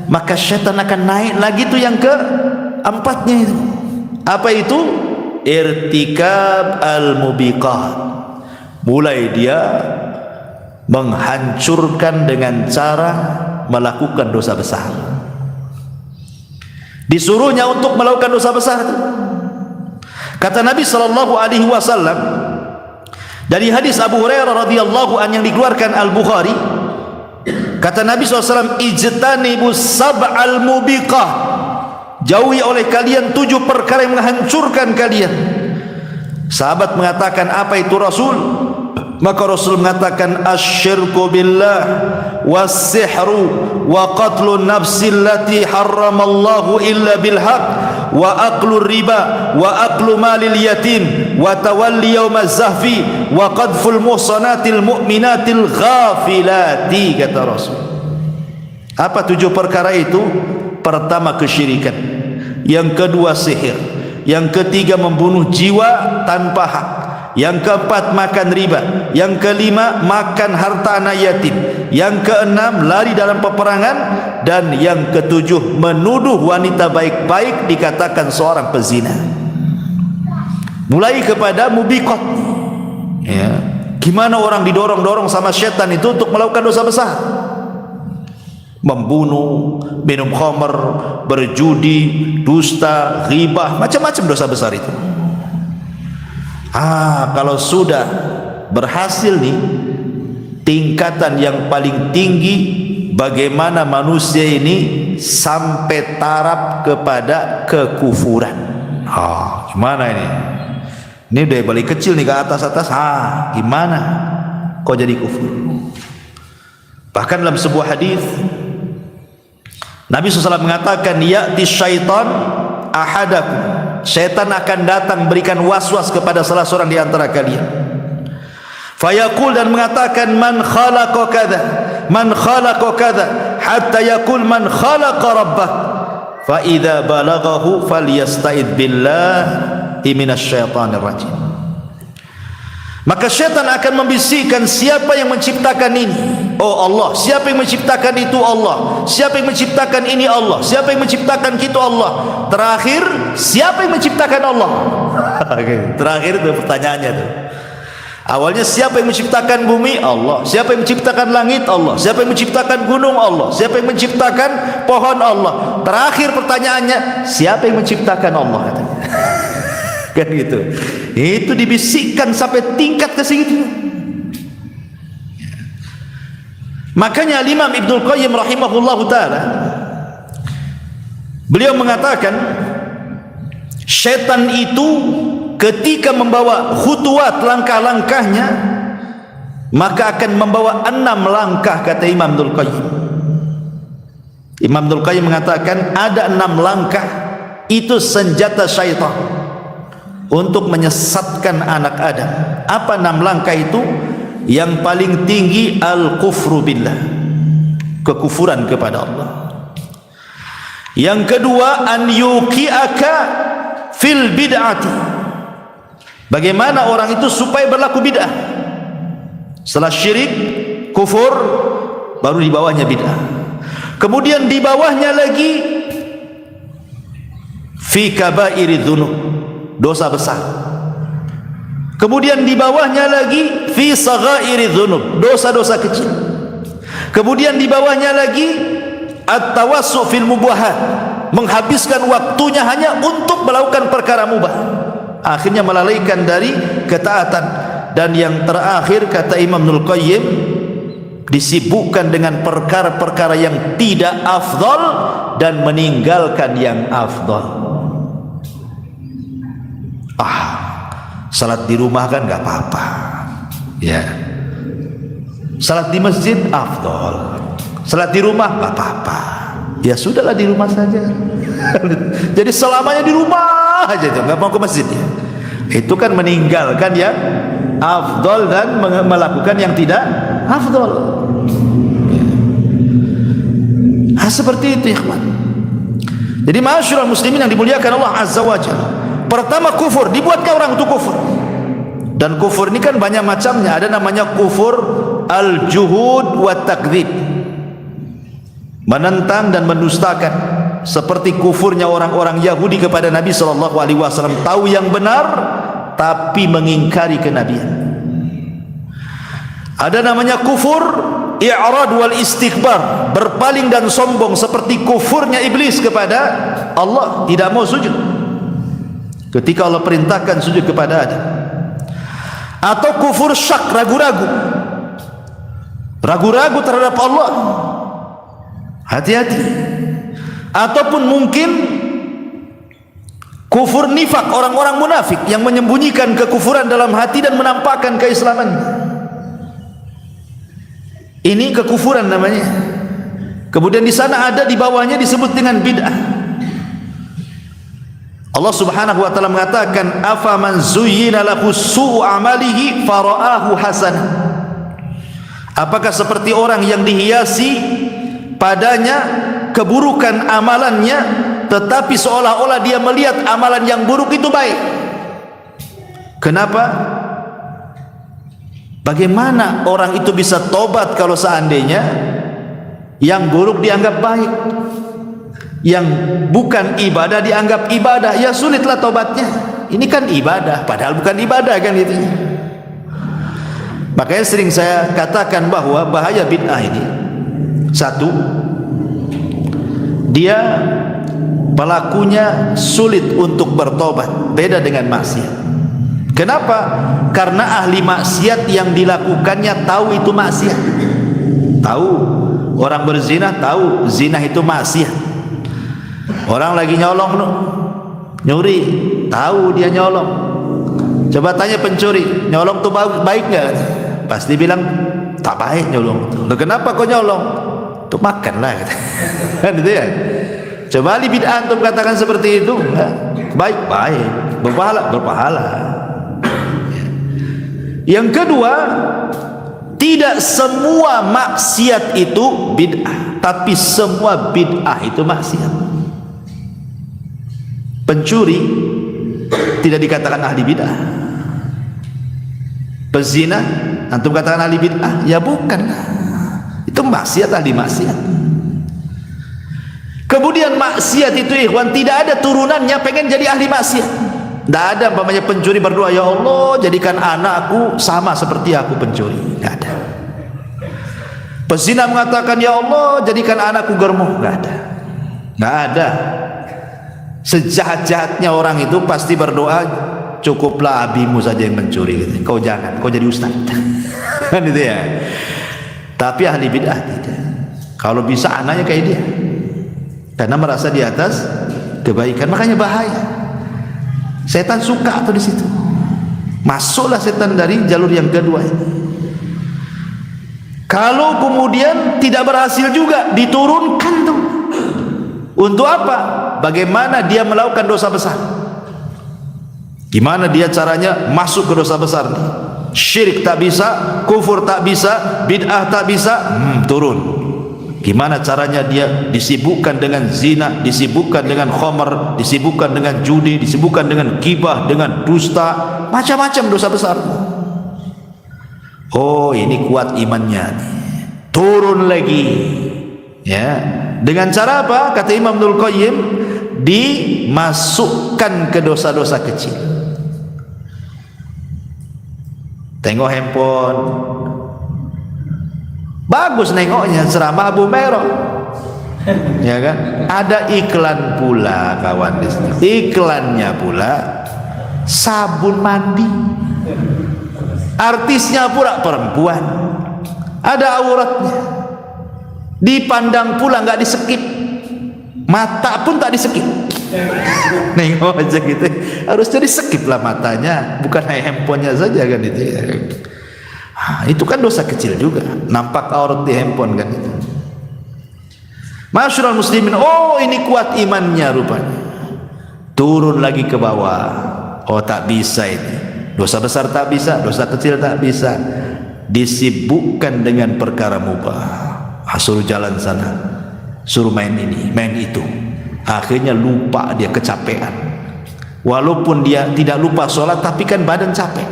maka syaitan akan naik lagi tuh yang keempatnya itu. Apa itu? Irtikab al-mubiqat. Mulai dia menghancurkan dengan cara melakukan dosa besar. Disuruhnya untuk melakukan dosa besar. Kata Nabi sallallahu alaihi wasallam dari hadis Abu Hurairah radhiyallahu an yang dikeluarkan Al-Bukhari, kata Nabi SAW, ijtanibus sab'al mubiqah, jauhi oleh kalian 7 perkara yang menghancurkan kalian. Sahabat mengatakan, apa itu Rasul? Maka Rasul mengatakan, asyirku billah was-sihru wa qatlun nafsi allati harramallahu illa bilhaq wa aklu riba wa aklu malil yatim wa tawalli yawmaz zahfi wa qadful muhsanatil mu'minatil ghafilati. Kata Rasul, apa 7 perkara itu? Pertama kesyirikan, yang kedua sihir, yang ketiga membunuh jiwa tanpa hak, yang keempat makan riba, yang kelima makan harta anak yatim, yang keenam lari dalam peperangan, dan yang ketujuh menuduh wanita baik-baik dikatakan seorang pezina. Mulai kepada mubiqat ya. Gimana orang didorong-dorong sama syaitan itu untuk melakukan dosa besar, membunuh, minum khamr, berjudi, dusta, ghibah, macam-macam dosa besar itu. Kalau sudah berhasil nih, tingkatan yang paling tinggi bagaimana manusia ini sampai taraf kepada kekufuran. Gimana ini? Ini udah balik kecil nih ke atas-atas. Gimana kok jadi kufur? Bahkan dalam sebuah hadis Nabi SAW mengatakan, ya'ti syaitan ahadakum, syaitan akan datang berikan was-was kepada salah seorang di antara kalian. Fayaqul, dan mengatakan, man khalaqa kadza, man khalaqa kadza, hatta yaqul man khalaqa rabbak, fa idza balaghahu falyasta'id billahi minasyaitonir rajim. Maka syaitan akan membisikkan, siapa yang menciptakan ini? Oh Allah. Siapa yang menciptakan itu? Allah. Siapa yang menciptakan ini? Allah. Siapa yang menciptakan kita? Allah. Terakhir, siapa yang menciptakan Allah? Terakhir itu pertanyaannya tuh. Awalnya siapa yang menciptakan bumi? Allah. Siapa yang menciptakan langit? Allah. Siapa yang menciptakan gunung? Allah. Siapa yang menciptakan pohon? Allah. Terakhir pertanyaannya, siapa yang menciptakan Allah? Katanya. Kan gitu. Itu dibisikkan sampai tingkat ke situ. Makanya Imam Ibnul Qayyim rahimahullahu taala, beliau mengatakan, syaitan itu ketika membawa khutuwat, langkah-langkahnya, maka akan membawa 6 langkah, kata Imam Ibnul Qayyim. Imam Ibnul Qayyim mengatakan ada 6 langkah, itu senjata syaitan untuk menyesatkan anak Adam. Apa 6 langkah itu? Yang paling tinggi al-kufru billah, kekufuran kepada Allah. Yang kedua, an yuqi'aka fil bid'ati, bagaimana orang itu supaya berlaku bid'ah. Setelah syirik, kufur, baru di bawahnya bid'ah. Kemudian di bawahnya lagi fi kabairi dzunub, dosa besar. Kemudian di bawahnya lagi fi saghairi dzunub, dosa-dosa kecil. Kemudian di bawahnya lagi at-tawassu fil mubahat, menghabiskan waktunya hanya untuk melakukan perkara mubah. akhirnya melalaikan dari ketaatan. Dan yang terakhir kata Imam Ibnul Qayyim, disibukkan dengan perkara-perkara yang tidak afdal dan meninggalkan yang afdal. Salat di rumah kan nggak apa-apa, ya. Salat di masjid afdal, salat di rumah nggak apa-apa, ya sudahlah di rumah saja. Jadi selamanya di rumah aja, itu nggak mau ke masjid ya. Itu kan meninggalkan yang afdal dan melakukan yang tidak afdal. Seperti itu, ikhwan. Jadi ma'asyiral muslimin yang dimuliakan Allah Azza wa Jalla, pertama kufur, dibuatkan orang untuk kufur. Dan kufur ini kan banyak macamnya. Ada namanya kufur al-juhud wa takdzib, menentang dan mendustakan, seperti kufurnya orang-orang Yahudi kepada Nabi SAW. Tahu yang benar tapi mengingkari kenabian. Ada namanya kufur i'rad wal istikbar, berpaling dan sombong, seperti kufurnya iblis kepada Allah, tidak mau sujud ketika Allah perintahkan sujud kepada Adam. Atau kufur syak, ragu-ragu terhadap Allah, hati-hati. Ataupun mungkin kufur nifak, orang-orang munafik yang menyembunyikan kekufuran dalam hati dan menampakkan keislamannya. Ini kekufuran namanya. Kemudian di sana ada di bawahnya disebut dengan bid'ah. Allah Subhanahu wa taala mengatakan, afaman zuyyina lahu su'u amalihi fara'ahu hasanah. Apakah seperti orang yang dihiasi padanya keburukan amalannya, tetapi seolah-olah dia melihat amalan yang buruk itu baik. Kenapa? Bagaimana orang itu bisa tobat kalau seandainya yang buruk dianggap baik, yang bukan ibadah dianggap ibadah? Ya sulitlah tobatnya. Ini kan ibadah, padahal bukan ibadah kan itu. Makanya sering saya katakan bahwa bahaya bid'ah ini, satu, dia pelakunya sulit untuk bertobat, beda dengan maksiat. Kenapa? Karena ahli maksiat yang dilakukannya tahu itu maksiat. Tahu orang berzina, tahu zina itu maksiat. Orang lagi nyolong, nyuri, tahu dia nyolong. Coba tanya pencuri, nyolong tuh baik nggak? Pasti bilang tak baik nyolong. Loh, kenapa kau nyolong? Tuh makan lah, kan itu ya. Coba ahli bid'ah antum katakan seperti itu, baik, berpahala. Yang kedua, tidak semua maksiat itu bid'ah, tapi semua bid'ah itu maksiat. Pencuri tidak dikatakan ahli bid'ah. Pezina antum katakan ahli bid'ah? Ya bukan, itu maksiat, ahli maksiat. Kemudian maksiat itu, ikhwan, tidak ada turunannya pengen jadi ahli maksiat. Tidak ada umpamanya pencuri berdoa, ya Allah jadikan anakku sama seperti aku pencuri. Tidak ada. Pezina mengatakan, ya Allah jadikan anakku germo. Tidak ada. Tidak ada. Sejahat-jahatnya orang itu pasti berdoa, cukuplah abimu saja yang mencuri. Kau jangan, kau jadi ustaz. Kan itu ya. Tapi ahli bid'ah tidak. Kalau bisa anaknya kayak dia, karena merasa di atas kebaikan. Makanya bahaya. Setan suka tuh di situ. Masuklah setan dari jalur yang kedua ini. Kalau kemudian tidak berhasil juga, diturunkan tuh. Untuk apa? Bagaimana dia melakukan dosa besar? Gimana dia caranya masuk ke dosa besar? Syirik tak bisa, kufur tak bisa, bid'ah tak bisa, turun. Gimana caranya dia disibukkan dengan zina, disibukkan dengan khamar, disibukkan dengan judi, disibukkan dengan ghibah, dengan dusta, macam-macam dosa besar. Oh, ini kuat imannya, turun lagi. Ya, dengan cara apa? Kata Imam Ibnul Qayyim, dimasukkan ke dosa-dosa kecil. Tengok handphone, bagus nengoknya, ceramah Abu Merah, ya kan? Ada iklan pula, kawan, iklannya pula sabun mandi. Artisnya pula perempuan, ada auratnya, dipandang pula nggak disekip, mata pun tak disekip. Nengok aja gitu, harusnya disekip lah matanya, bukan hanya handphonenya saja kan itu ya. Itu kan dosa kecil juga, nampak aurat di handphone kan itu. Masyarul muslimin, oh ini kuat imannya rupanya. Turun lagi ke bawah, oh tak bisa ini. Dosa besar tak bisa, dosa kecil tak bisa. Disibukkan dengan perkara mubah. Suruh jalan sana, suruh main ini, main itu. Akhirnya lupa, dia kecapean. Walaupun dia tidak lupa sholat, tapi kan badan capek.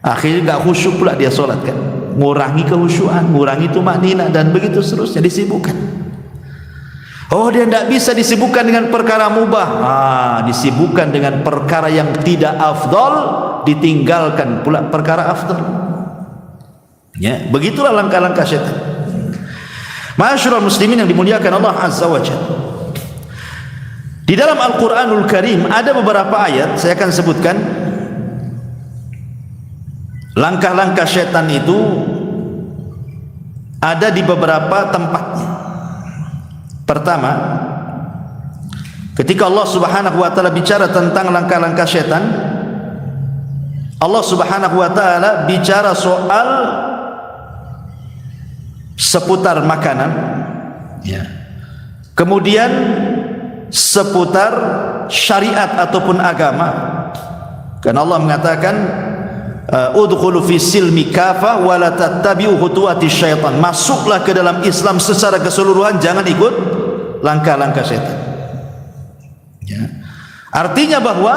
Akhirnya gak khusyuk pula dia sholat kan. Ngurangi kehusyuan, ngurangi tumakninah, dan begitu seterusnya, disibukkan. Oh, dia tidak bisa disibukkan dengan perkara mubah. Disibukkan dengan perkara yang tidak afdol, ditinggalkan pula perkara afdol. Ya, begitulah langkah-langkah syaitan. Ma'asyiral muslimin yang dimuliakan Allah Azza wa Jalla. Di dalam Al-Qur'anul Karim ada beberapa ayat, saya akan sebutkan. Langkah-langkah syaitan itu ada di beberapa tempatnya. Pertama, ketika Allah Subhanahu wa taala bicara tentang langkah-langkah syaitan, Allah Subhanahu wa taala bicara soal seputar makanan, ya. Kemudian seputar syariat ataupun agama. Karena Allah mengatakan udkhulu fi silmi kafa wa la tattabi'u khutuwati syaitan. Masuklah ke dalam Islam secara keseluruhan, jangan ikut langkah-langkah syaitan. Ya. Artinya bahwa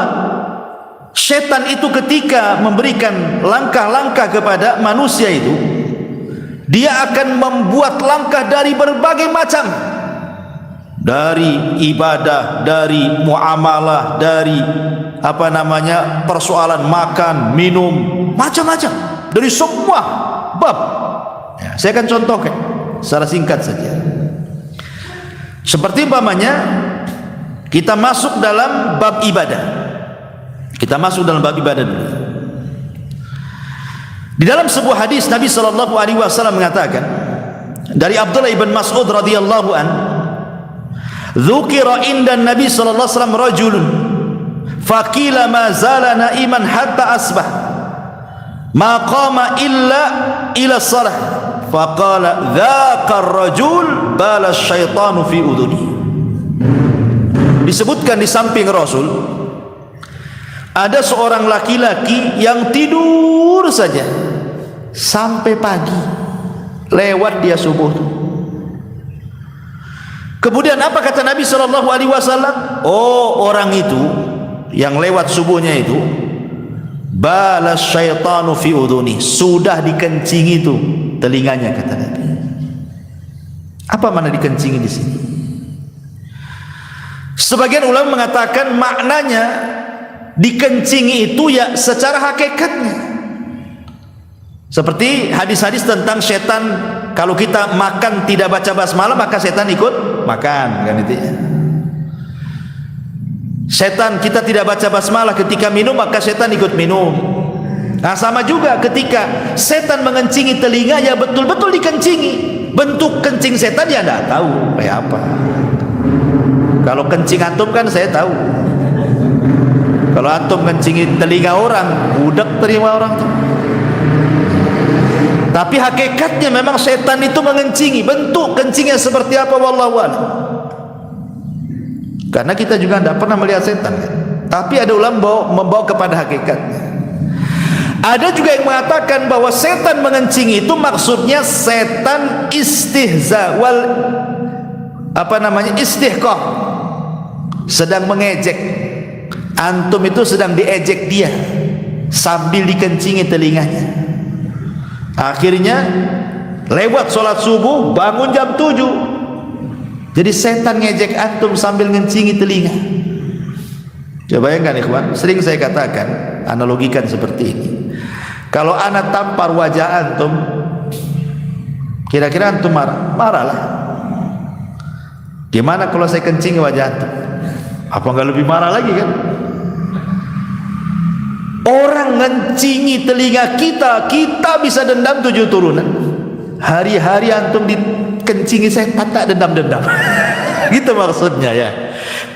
syaitan itu ketika memberikan langkah-langkah kepada manusia itu, dia akan membuat langkah dari berbagai macam, dari ibadah, dari muamalah, dari persoalan makan, minum, macam-macam, dari semua bab. Ya, saya akan contohkan secara singkat saja. Seperti umpamanya kita masuk dalam bab ibadah. Kita masuk dalam bab ibadah dulu. Di dalam sebuah hadis Nabi sallallahu alaihi wasallam mengatakan dari Abdullah ibn Mas'ud radhiyallahu an, dzukira inda Nabi sallallahu alaihi wasallam rajulun faqila ma zala naiman hatta asbah ma qama illa ila salah faqala dzaka ar-rajul bala syaitanu fi udhuni. Disebutkan di samping Rasul ada seorang laki-laki yang tidur saja sampai pagi, lewat dia subuh. Kemudian apa kata Nabi sallallahu alaihi wasallam? Oh, orang itu yang lewat subuhnya itu balas syaitanu fi udhuni, sudah dikencingi itu telinganya, kata Nabi. Apa makna dikencingi di sini? Sebagian ulama mengatakan maknanya dikencingi itu ya secara hakikatnya, seperti hadis-hadis tentang setan, kalau kita makan tidak baca basmalah maka setan ikut makan, kan itu ya. Setan, kita tidak baca basmalah ketika minum maka setan ikut minum. Nah, sama juga ketika setan mengencingi telinga, ya betul-betul dikencingi. Bentuk kencing setan ya tidak tahu kayak apa. Kalau kencing antum kan saya tahu. Kalau antum kencingi telinga orang, budak terima orang tuh. Tapi hakikatnya memang setan itu mengencingi. Bentuk kencingnya seperti apa wallahu a'lam. Karena kita juga tidak pernah melihat setan kan? Tapi ada ulama membawa kepada hakikatnya. Ada juga yang mengatakan bahwa setan mengencingi itu maksudnya setan istihza wal istihqah, sedang mengejek. Antum itu sedang diejek dia sambil dikencingi telinganya. Akhirnya lewat sholat subuh, bangun jam 7. Jadi setan ngejek antum sambil ngencingi telinga. Coba bayangkan ikhwan, sering saya katakan, analogikan seperti ini. Kalau anak tampar wajah antum, kira-kira antum marah? Marahlah. Gimana kalau saya kencingi wajah antum? Apa enggak lebih marah lagi kan? Orang ngencingi telinga kita, kita bisa dendam 7 turunan. Hari-hari antum dikencingi setan, tak dendam-dendam. Gitu maksudnya ya.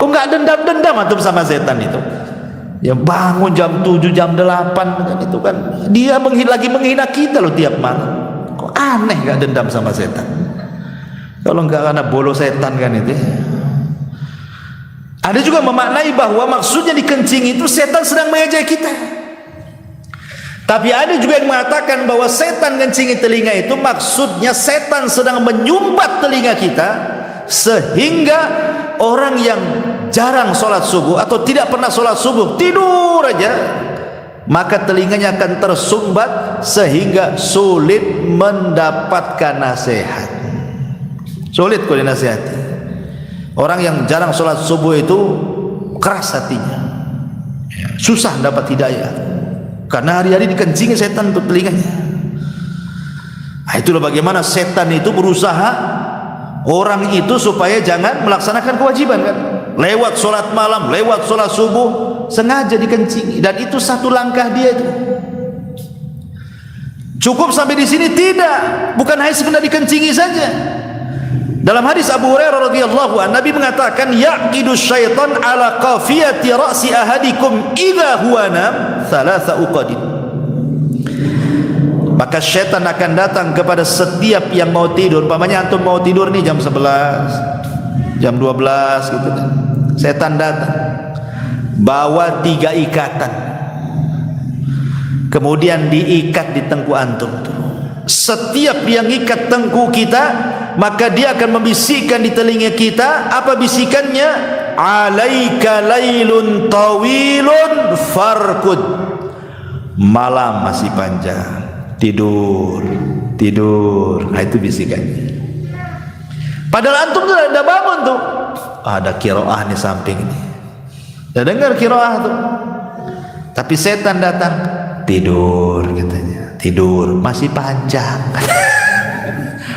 Kok nggak dendam-dendam antum sama setan itu? Ya bangun jam 7, jam 8 kan itu kan. Dia lagi menghina kita loh tiap malam. Kok aneh nggak dendam sama setan? Kalau nggak karena bolo setan kan itu. Ada juga memaknai bahwa maksudnya dikencingi itu setan sedang mengejek kita. Tapi ada juga yang mengatakan bahwa setan ngencingi telinga itu maksudnya setan sedang menyumbat telinga kita, sehingga orang yang jarang sholat subuh atau tidak pernah sholat subuh tidur aja, maka telinganya akan tersumbat sehingga sulit mendapatkan nasihat. Sulit kalau dinasihati. Orang yang jarang sholat subuh itu keras hatinya, susah dapat hidayah, karena hari-hari dikencingi setan untuk telinganya. Nah, itulah bagaimana setan itu berusaha orang itu supaya jangan melaksanakan kewajiban kan. Lewat sholat malam, lewat sholat subuh, sengaja dikencingi. Dan itu satu langkah dia itu. Cukup sampai di sini? Tidak. Bukan hanya sekedar dikencingi saja. Dalam hadis Abu Hurairah radhiyallahu anhu, Nabi mengatakan, yaqidu syaitan ala qafiyati ra'si ahadikum idza huwa nam thalatha uqadin. Maka syaitan akan datang kepada setiap yang mau tidur. Umpamanya antum mau tidur nih jam 11, jam 12 gitu kan. Setan datang bawa 3 ikatan, kemudian diikat di tengkuk antum. Setiap yang ikat tengkuk kita, maka dia akan membisikkan di telinga kita. Apa bisikannya? Alaika lailun tawilun farkud. Malam masih panjang, tidur, tidur. Nah, itu bisikannya. Padahal antum tuh udah bangun tuh, ada qiraah di samping ini, udah dengar qiraah tuh, tapi setan datang, tidur katanya, tidur masih panjang.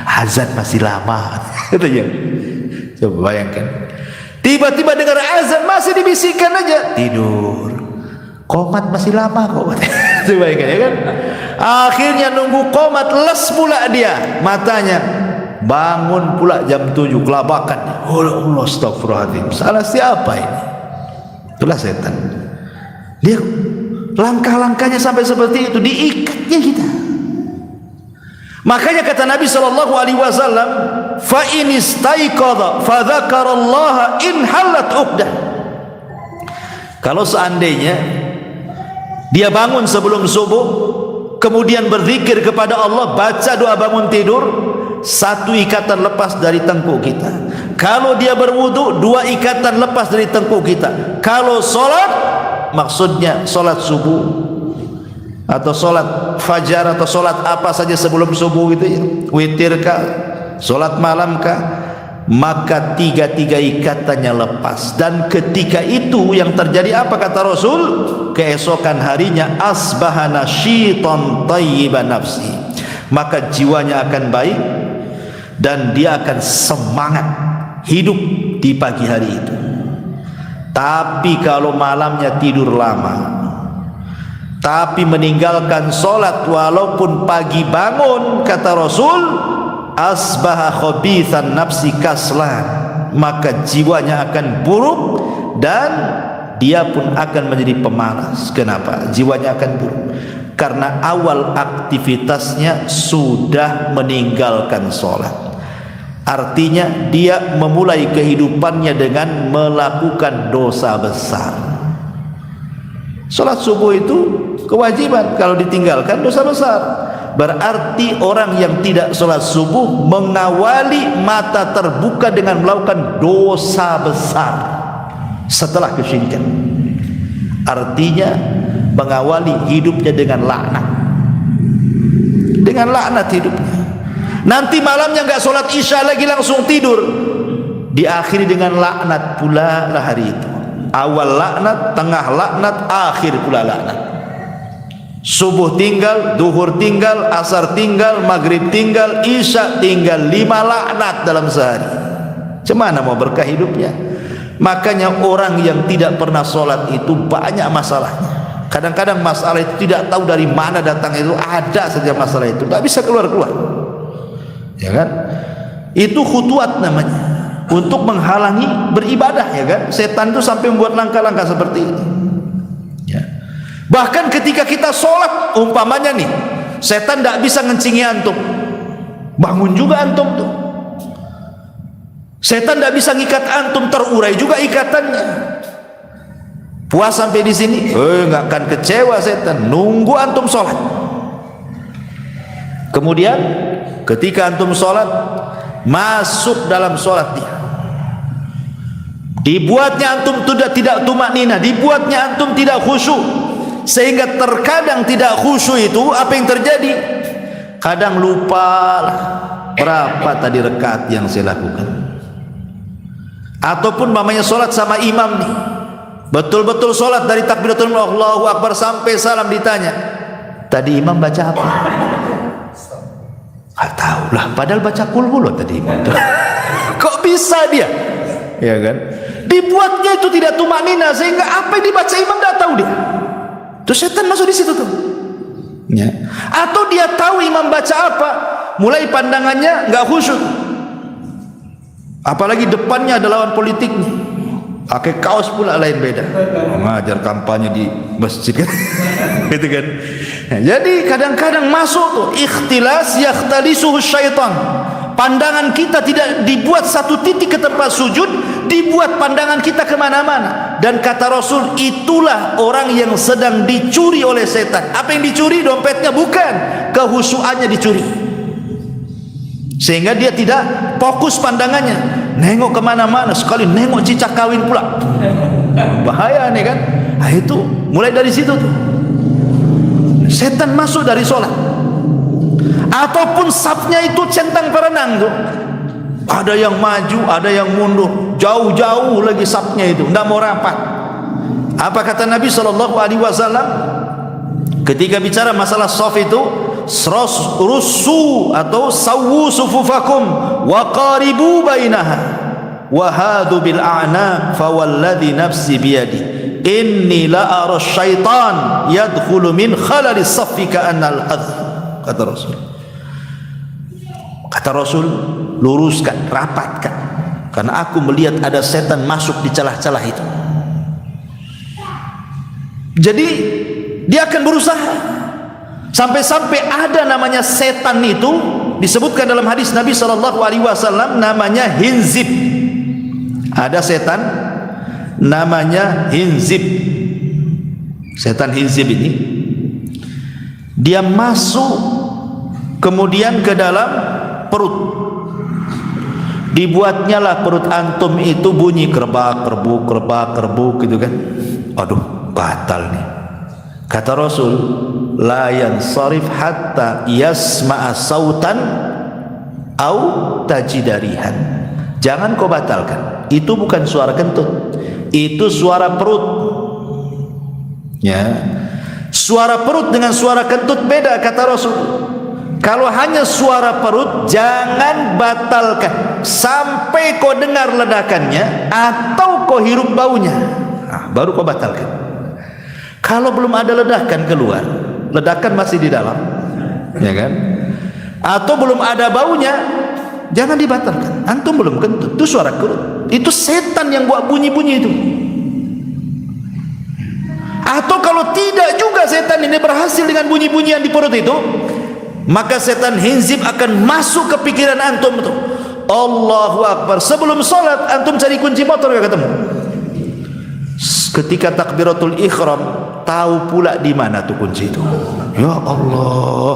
Azan masih lama katanya. Coba bayangkan, tiba-tiba dengar azan masih dibisikkan aja, tidur, qomat masih lama kok. Coba bayangkan ya kan. Akhirnya nunggu qomat, les pula dia matanya, bangun pula jam 7, kelabakan. Oh Allah, astagfirullahaladzim, salah siapa ini? Itulah setan. Dia langkah-langkahnya sampai seperti itu, diikatnya kita. Makanya kata Nabi SAW, fa in istaiqadha fa dzakarallaha in halat uqdah. Kalau seandainya dia bangun sebelum subuh, kemudian berzikir kepada Allah, baca doa bangun tidur, 1 ikatan lepas dari tengkuk kita. Kalau dia berwudu, 2 ikatan lepas dari tengkuk kita. Kalau sholat, maksudnya sholat subuh atau sholat fajar atau sholat apa saja sebelum subuh gitu ya, witir kah, sholat malam kah, maka 3 ikatannya lepas. Dan ketika itu yang terjadi apa kata Rasul? Keesokan harinya asbahana syiton tayyiban nafsi, maka jiwanya akan baik dan dia akan semangat hidup di pagi hari itu. Tapi kalau malamnya tidur lama, tapi meninggalkan sholat walaupun pagi bangun, kata Rasul, asbaha khabithan nafsi kaslan, maka jiwanya akan buruk dan dia pun akan menjadi pemalas. Kenapa? Jiwanya akan buruk karena awal aktivitasnya sudah meninggalkan sholat. Artinya dia memulai kehidupannya dengan melakukan dosa besar. Sholat subuh itu kewajiban, kalau ditinggalkan dosa besar. Berarti orang yang tidak sholat subuh mengawali mata terbuka dengan melakukan dosa besar setelah kesyirikan. Artinya mengawali hidupnya dengan laknat, dengan laknat hidupnya. Nanti malamnya nggak sholat isya lagi, langsung tidur, diakhiri dengan laknat pula lah hari itu. Awal laknat, tengah laknat, akhir pula laknat. Subuh tinggal, duhur tinggal, asar tinggal, maghrib tinggal, isya tinggal, 5 laknat dalam sehari. Cemana mau berkah hidupnya? Makanya orang yang tidak pernah sholat itu banyak masalahnya. Kadang-kadang masalah itu tidak tahu dari mana datang, itu ada saja masalah itu, nggak bisa keluar-keluar, ya kan? Itu khutuat namanya, untuk menghalangi beribadah, ya kan? Setan itu sampai membuat langkah-langkah seperti ini, ya. Bahkan ketika kita sholat, umpamanya nih, setan tidak bisa ngencingi antum, bangun juga antum tuh. Setan tidak bisa ngikat antum, terurai juga ikatannya. Puas sampai di sini, nggak akan kecewa setan, nunggu antum sholat. Kemudian ketika antum sholat, masuk dalam sholat dia, dibuatnya antum tidak tumaknina, dibuatnya antum tidak khusyuk, sehingga terkadang tidak khusyuk itu apa yang terjadi? Kadang lupa berapa tadi rakaat yang saya lakukan, ataupun mamanya sholat sama imam nih, betul-betul sholat dari takbiratul ihram Allahu Akbar sampai salam, ditanya tadi imam baca apa? Nggak tahu lah, padahal baca qul huwallahu tadi imam. Kok bisa dia? Ya kan? Dibuatnya itu tidak tumaknina, sehingga apa yang dibaca imam nggak tahu dia. Terus setan masuk di situ tuh. Ya. Atau dia tahu imam baca apa, mulai pandangannya nggak khusyuk. Apalagi depannya ada lawan politik nih, pakai kaos pula lain beda, mengajar kampanye di masjid kan. Gitu kan. Nah, jadi kadang-kadang masuk tuh ikhtilas yakhtalisuhu syaitan. Pandangan kita tidak dibuat satu titik ke tempat sujud, dibuat pandangan kita kemana-mana. Dan kata Rasul, itulah orang yang sedang dicuri oleh setan. Apa yang dicuri? Dompetnya? Bukan, kehusuannya dicuri, sehingga dia tidak fokus pandangannya, nengok kemana-mana, sekali nengok cicak kawin pula, bahaya nih kan. Nah, itu mulai dari situ tuh setan masuk dari sholat. Ataupun safnya itu centang perenang tuh, ada yang maju, ada yang mundur, jauh-jauh lagi safnya itu, tidak mau rapat. Apa kata Nabi SAW ketika bicara masalah saf itu? Rusu atau sawu sufufakum wa qaribu bainaha wa hadu bil a'naq fa walladhi nafsi biyadi inni la ara syaitan yadkhulu min khalalis saffi ka'anna al-hadh. Kata Rasul. Kata Rasul, luruskan, rapatkan, karena aku melihat ada setan masuk di celah-celah itu. Jadi dia akan berusaha sampai-sampai ada namanya setan itu, disebutkan dalam hadis Nabi SAW, namanya hinzib. Ada setan namanya hinzib. Setan hinzib ini dia masuk kemudian ke dalam perut, dibuatnya lah perut antum itu bunyi kerbak kerbuk gitu kan. Aduh, batal nih. Kata Rasul, la yansarif hatta yasma'a sautan au tajidarihan. Jangan kau batalkan, itu bukan suara kentut, itu suara perut, ya. Suara perut dengan suara kentut beda, kata Rasul. Kalau hanya suara perut, jangan batalkan sampai kau dengar ledakannya atau kau hirup baunya, baru kau batalkan. Kalau belum ada ledakan keluar, ledakan masih di dalam, ya kan? Atau belum ada baunya, jangan dibatalkan. Antum belum kentut, itu suara perut, itu setan yang buat bunyi-bunyi itu. Atau kalau tidak juga setan ini berhasil dengan bunyi-bunyian di perut itu, maka setan hinzib akan masuk ke pikiran antum tuh. Allahu Akbar, sebelum sholat antum cari kunci motor gak ketemu. Ketika takbiratul ihram, tahu pula di mana tuh kunci itu. Ya Allah,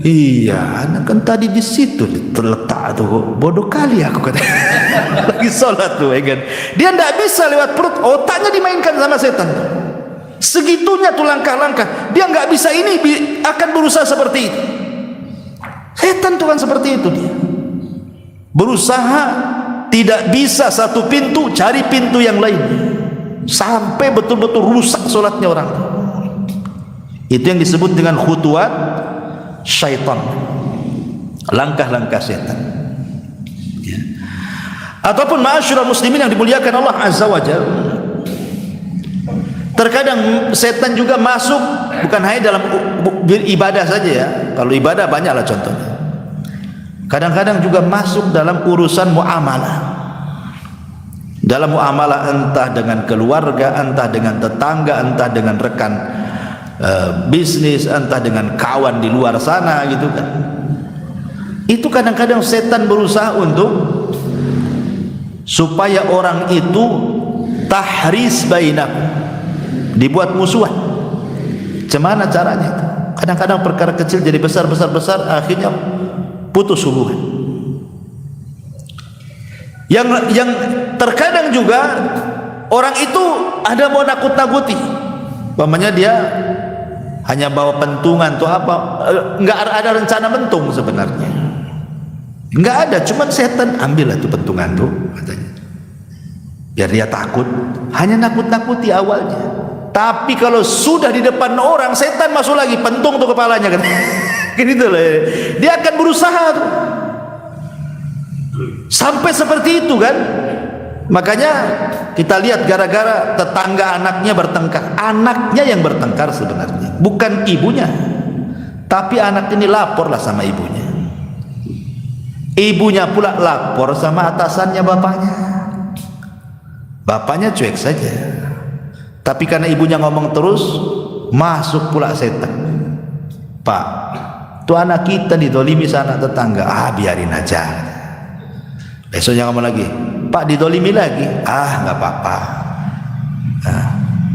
iya, anak kan tadi di situ terletak tuh. Bodoh kali aku kata. Lagi sholat tuh, ya kan? Dia tidak bisa lewat perut, otaknya dimainkan sama setan. Segitunya tuh langkah-langkah, dia nggak bisa ini, akan berusaha seperti itu. Setan tuh kan seperti itu, dia berusaha tidak bisa satu pintu, cari pintu yang lain, sampai betul-betul rusak sholatnya orang. Itu yang disebut dengan khutuwat syaitan, langkah-langkah setan, ya. Ataupun ma'asyiral muslimin yang dimuliakan Allah Azza wa Jalla, Terkadang setan juga masuk bukan hanya dalam ibadah saja ya. Kalau ibadah banyaklah contohnya. Kadang-kadang juga masuk dalam urusan muamalah. Dalam muamalah entah dengan keluarga, entah dengan tetangga, entah dengan rekan bisnis, entah dengan kawan di luar sana gitu kan. Itu kadang-kadang setan berusaha untuk supaya orang itu tahris bainakum, dibuat musuhan. Gimana caranya itu? Kadang-kadang perkara kecil jadi besar, akhirnya putus hubungan. Yang terkadang juga orang itu ada mau nakut-nakuti, umpamanya dia hanya bawa pentungan atau apa, nggak ada rencana mentung sebenarnya, nggak ada, cuman setan ambillah tuh pentungan tuh katanya, biar dia takut, hanya nakut-nakuti awalnya. Tapi kalau sudah di depan orang, setan masuk lagi, pentung tuh kepalanya kan, gitu loh. Dia akan berusaha tuh. Sampai seperti itu kan. Makanya kita lihat gara-gara tetangga anaknya bertengkar, anaknya yang bertengkar sebenarnya, bukan ibunya. Tapi anak ini laporlah sama ibunya, ibunya pula lapor sama atasannya bapaknya. Bapaknya cuek saja, tapi karena ibunya ngomong terus, masuk pula setan. Pak, tuh anak kita didolimi sana tetangga. Biarin aja. Besoknya ngomong lagi, Pak didolimi lagi. Nggak apa-apa.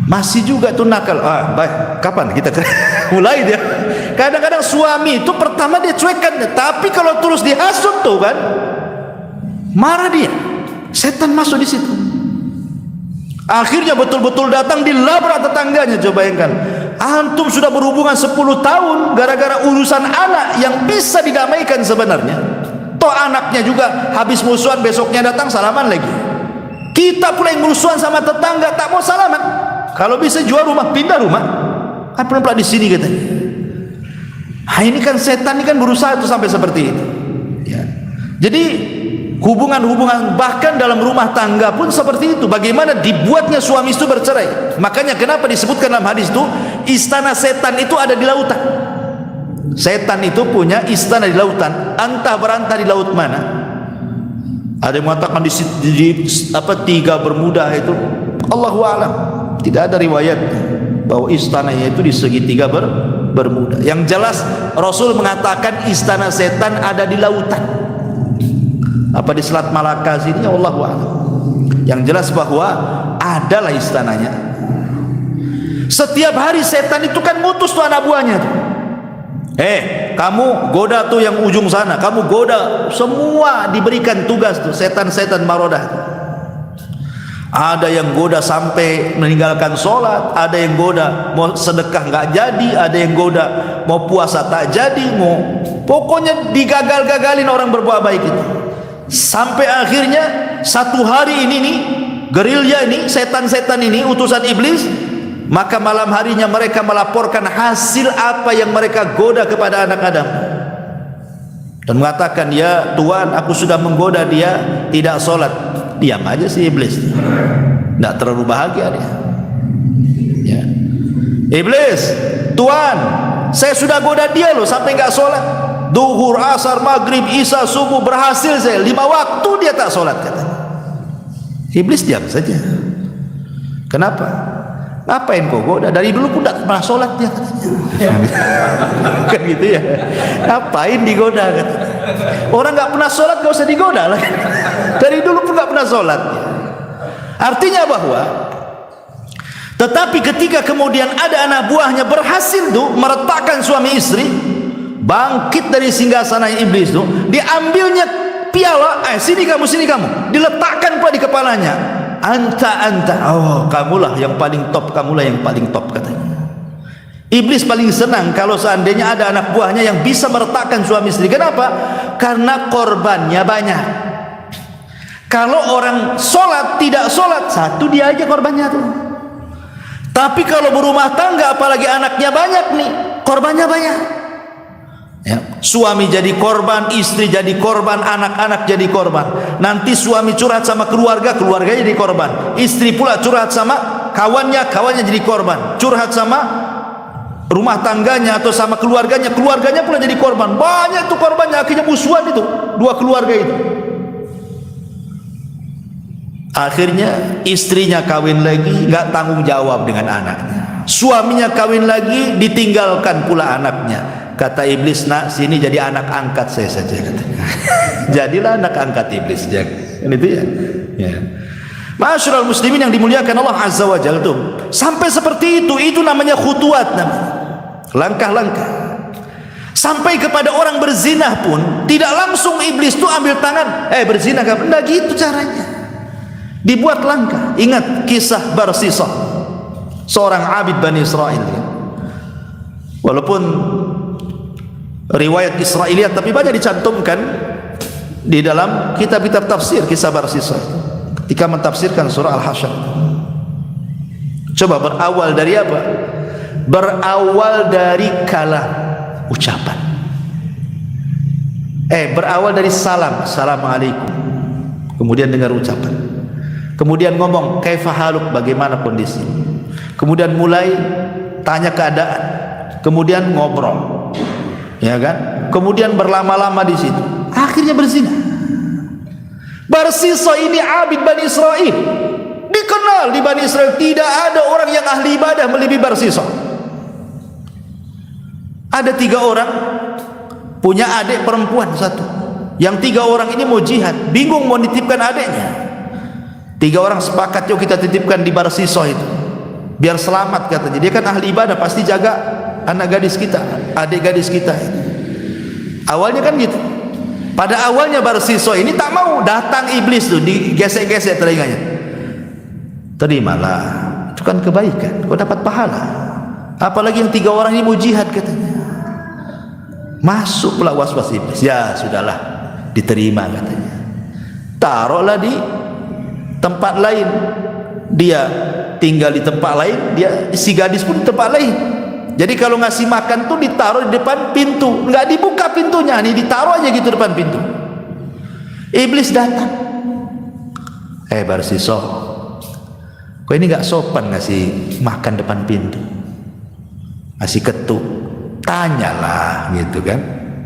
Masih juga tuh nakal. Baik, kapan kita mulai dia. Kadang-kadang suami itu pertama dia cuekkan, tapi kalau terus dihasut tuh kan, marah dia. Setan masuk di situ. Akhirnya betul-betul datang dilabrak tetangganya. Coba bayangkan, antum sudah berhubungan 10 tahun gara-gara urusan anak yang bisa didamaikan sebenarnya. Toh anaknya juga habis musuhan, besoknya datang salaman lagi. Kita pula yang musuhan sama tetangga, tak mau salaman. Kalau bisa jual rumah, pindah rumah. Pula di sini katanya. Ini kan setan ini kan berusaha itu sampai seperti itu. Ya. Jadi hubungan-hubungan bahkan dalam rumah tangga pun seperti itu. Bagaimana dibuatnya suami itu bercerai. Makanya kenapa disebutkan dalam hadis itu istana setan itu ada di lautan. Setan itu punya istana di lautan, entah berantah di laut mana. Ada yang mengatakan di Tiga Bermuda itu, Allahu a'lam. Tidak ada riwayat bahwa istananya itu di segitiga Bermuda. Yang jelas Rasul mengatakan istana setan ada di lautan. Apa di Selat Malaka sini, Allahu a'lam. Yang jelas bahwa adalah istananya. Setiap hari setan itu kan ngutus tuh anak buahnya tuh. Kamu goda tuh yang ujung sana, kamu goda, semua diberikan tugas tuh setan-setan marodah. Ada yang goda sampai meninggalkan sholat, ada yang goda mau sedekah nggak jadi, ada yang goda mau puasa tak jadi, pokoknya digagal-gagalin orang berbuat baik itu. Sampai akhirnya satu hari ini nih, gerilya ini, setan-setan ini, utusan iblis, maka malam harinya mereka melaporkan hasil apa yang mereka goda kepada anak Adam dan mengatakan, ya Tuhan, aku sudah menggoda dia tidak sholat. Diam aja si iblis, tidak terlalu bahagia dia. Ya. Iblis, Tuhan, saya sudah goda dia loh sampai nggak sholat. Duhur, asar, maghrib, isya, subuh, berhasil saya 5 waktu dia tak sholat katanya. Iblis diam saja. Kenapa? Ngapain kau goda? Dari dulu pun tak pernah sholat dia katanya. Kan gitu ya. Ngapain digoda katanya. Orang nggak pernah sholat nggak usah digoda lah. Dari dulu pun nggak pernah sholat. Artinya bahwa, tetapi ketika kemudian ada anak buahnya berhasil tuh meretakkan suami istri, bangkit dari singgasana iblis tuh, diambilnya piala, sini kamu, diletakkan pula di kepalanya. Anta, kamulah yang paling top, katanya. Iblis paling senang kalau seandainya ada anak buahnya yang bisa meretakkan suami istri. Kenapa? Karena korbannya banyak. Kalau orang sholat tidak sholat, satu dia aja korbannya tuh. Tapi kalau berumah tangga, apalagi anaknya banyak nih, korbannya banyak. Ya, suami jadi korban, istri jadi korban, anak-anak jadi korban. Nanti suami curhat sama keluarga, keluarganya jadi korban. Istri pula curhat sama kawannya jadi korban. Curhat sama rumah tangganya atau sama keluarganya pula jadi korban. Banyak tuh korbannya, akhirnya musuhan itu dua keluarga itu. Akhirnya istrinya kawin lagi, nggak tanggung jawab dengan anaknya. Suaminya kawin lagi, ditinggalkan pula anaknya. Kata iblis, nak sini jadi anak angkat saya saja. Jadilah anak angkat iblis. Kan itu ya. Ya. Ma'asyiral muslimin yang dimuliakan Allah Azza wa Jalla tuh. Sampai seperti itu namanya khutuwat, langkah-langkah. Sampai kepada orang berzina pun tidak langsung iblis tuh ambil tangan, berzina kan? Enggak gitu caranya. Dibuat langkah. Ingat kisah Barsisah, seorang abid Bani Israel ya. Walaupun riwayat Israiliyat tapi banyak dicantumkan di dalam kitab-kitab tafsir kisah Barsisah ketika mentafsirkan surah Al-Hasyr. Coba berawal dari apa? Berawal dari kalam, ucapan. Berawal dari salam, assalamualaikum. Kemudian dengar ucapan. Kemudian ngomong, kaifa haluk, bagaimana kondisi. Kemudian mulai tanya keadaan. Kemudian ngobrol. Ya kan? Kemudian berlama-lama di situ. Akhirnya berzina. Barsisah ini abid Bani Israel. Dikenal di Bani Israel, tidak ada orang yang ahli ibadah melebihi Barsisah. Ada 3 orang punya adik perempuan satu. Yang 3 orang ini mau jihad, bingung mau nitipkan adiknya. 3 orang sepakat, yuk kita titipkan di Barsisah itu biar selamat katanya. Dia kan ahli ibadah, pasti jaga anak gadis kita, adik gadis kita. Awalnya kan gitu. Pada awalnya Barsisah ini tak mau, datang iblis tuh digesek-gesek telinganya. Terimalah, itu kan kebaikan, kau dapat pahala. Apalagi yang 3 orang ini mau jihad katanya. Masuk pula was-was iblis. Ya sudahlah, diterima katanya. Taruhlah di tempat lain, dia tinggal di tempat lain, dia si gadis pun di tempat lain. Jadi kalau ngasih makan tuh ditaruh di depan pintu, nggak dibuka pintunya, nih ditaruh aja gitu depan pintu. Iblis datang, Barsisah, kau ini nggak sopan ngasih makan depan pintu, ngasih ketuk, tanyalah gitu kan,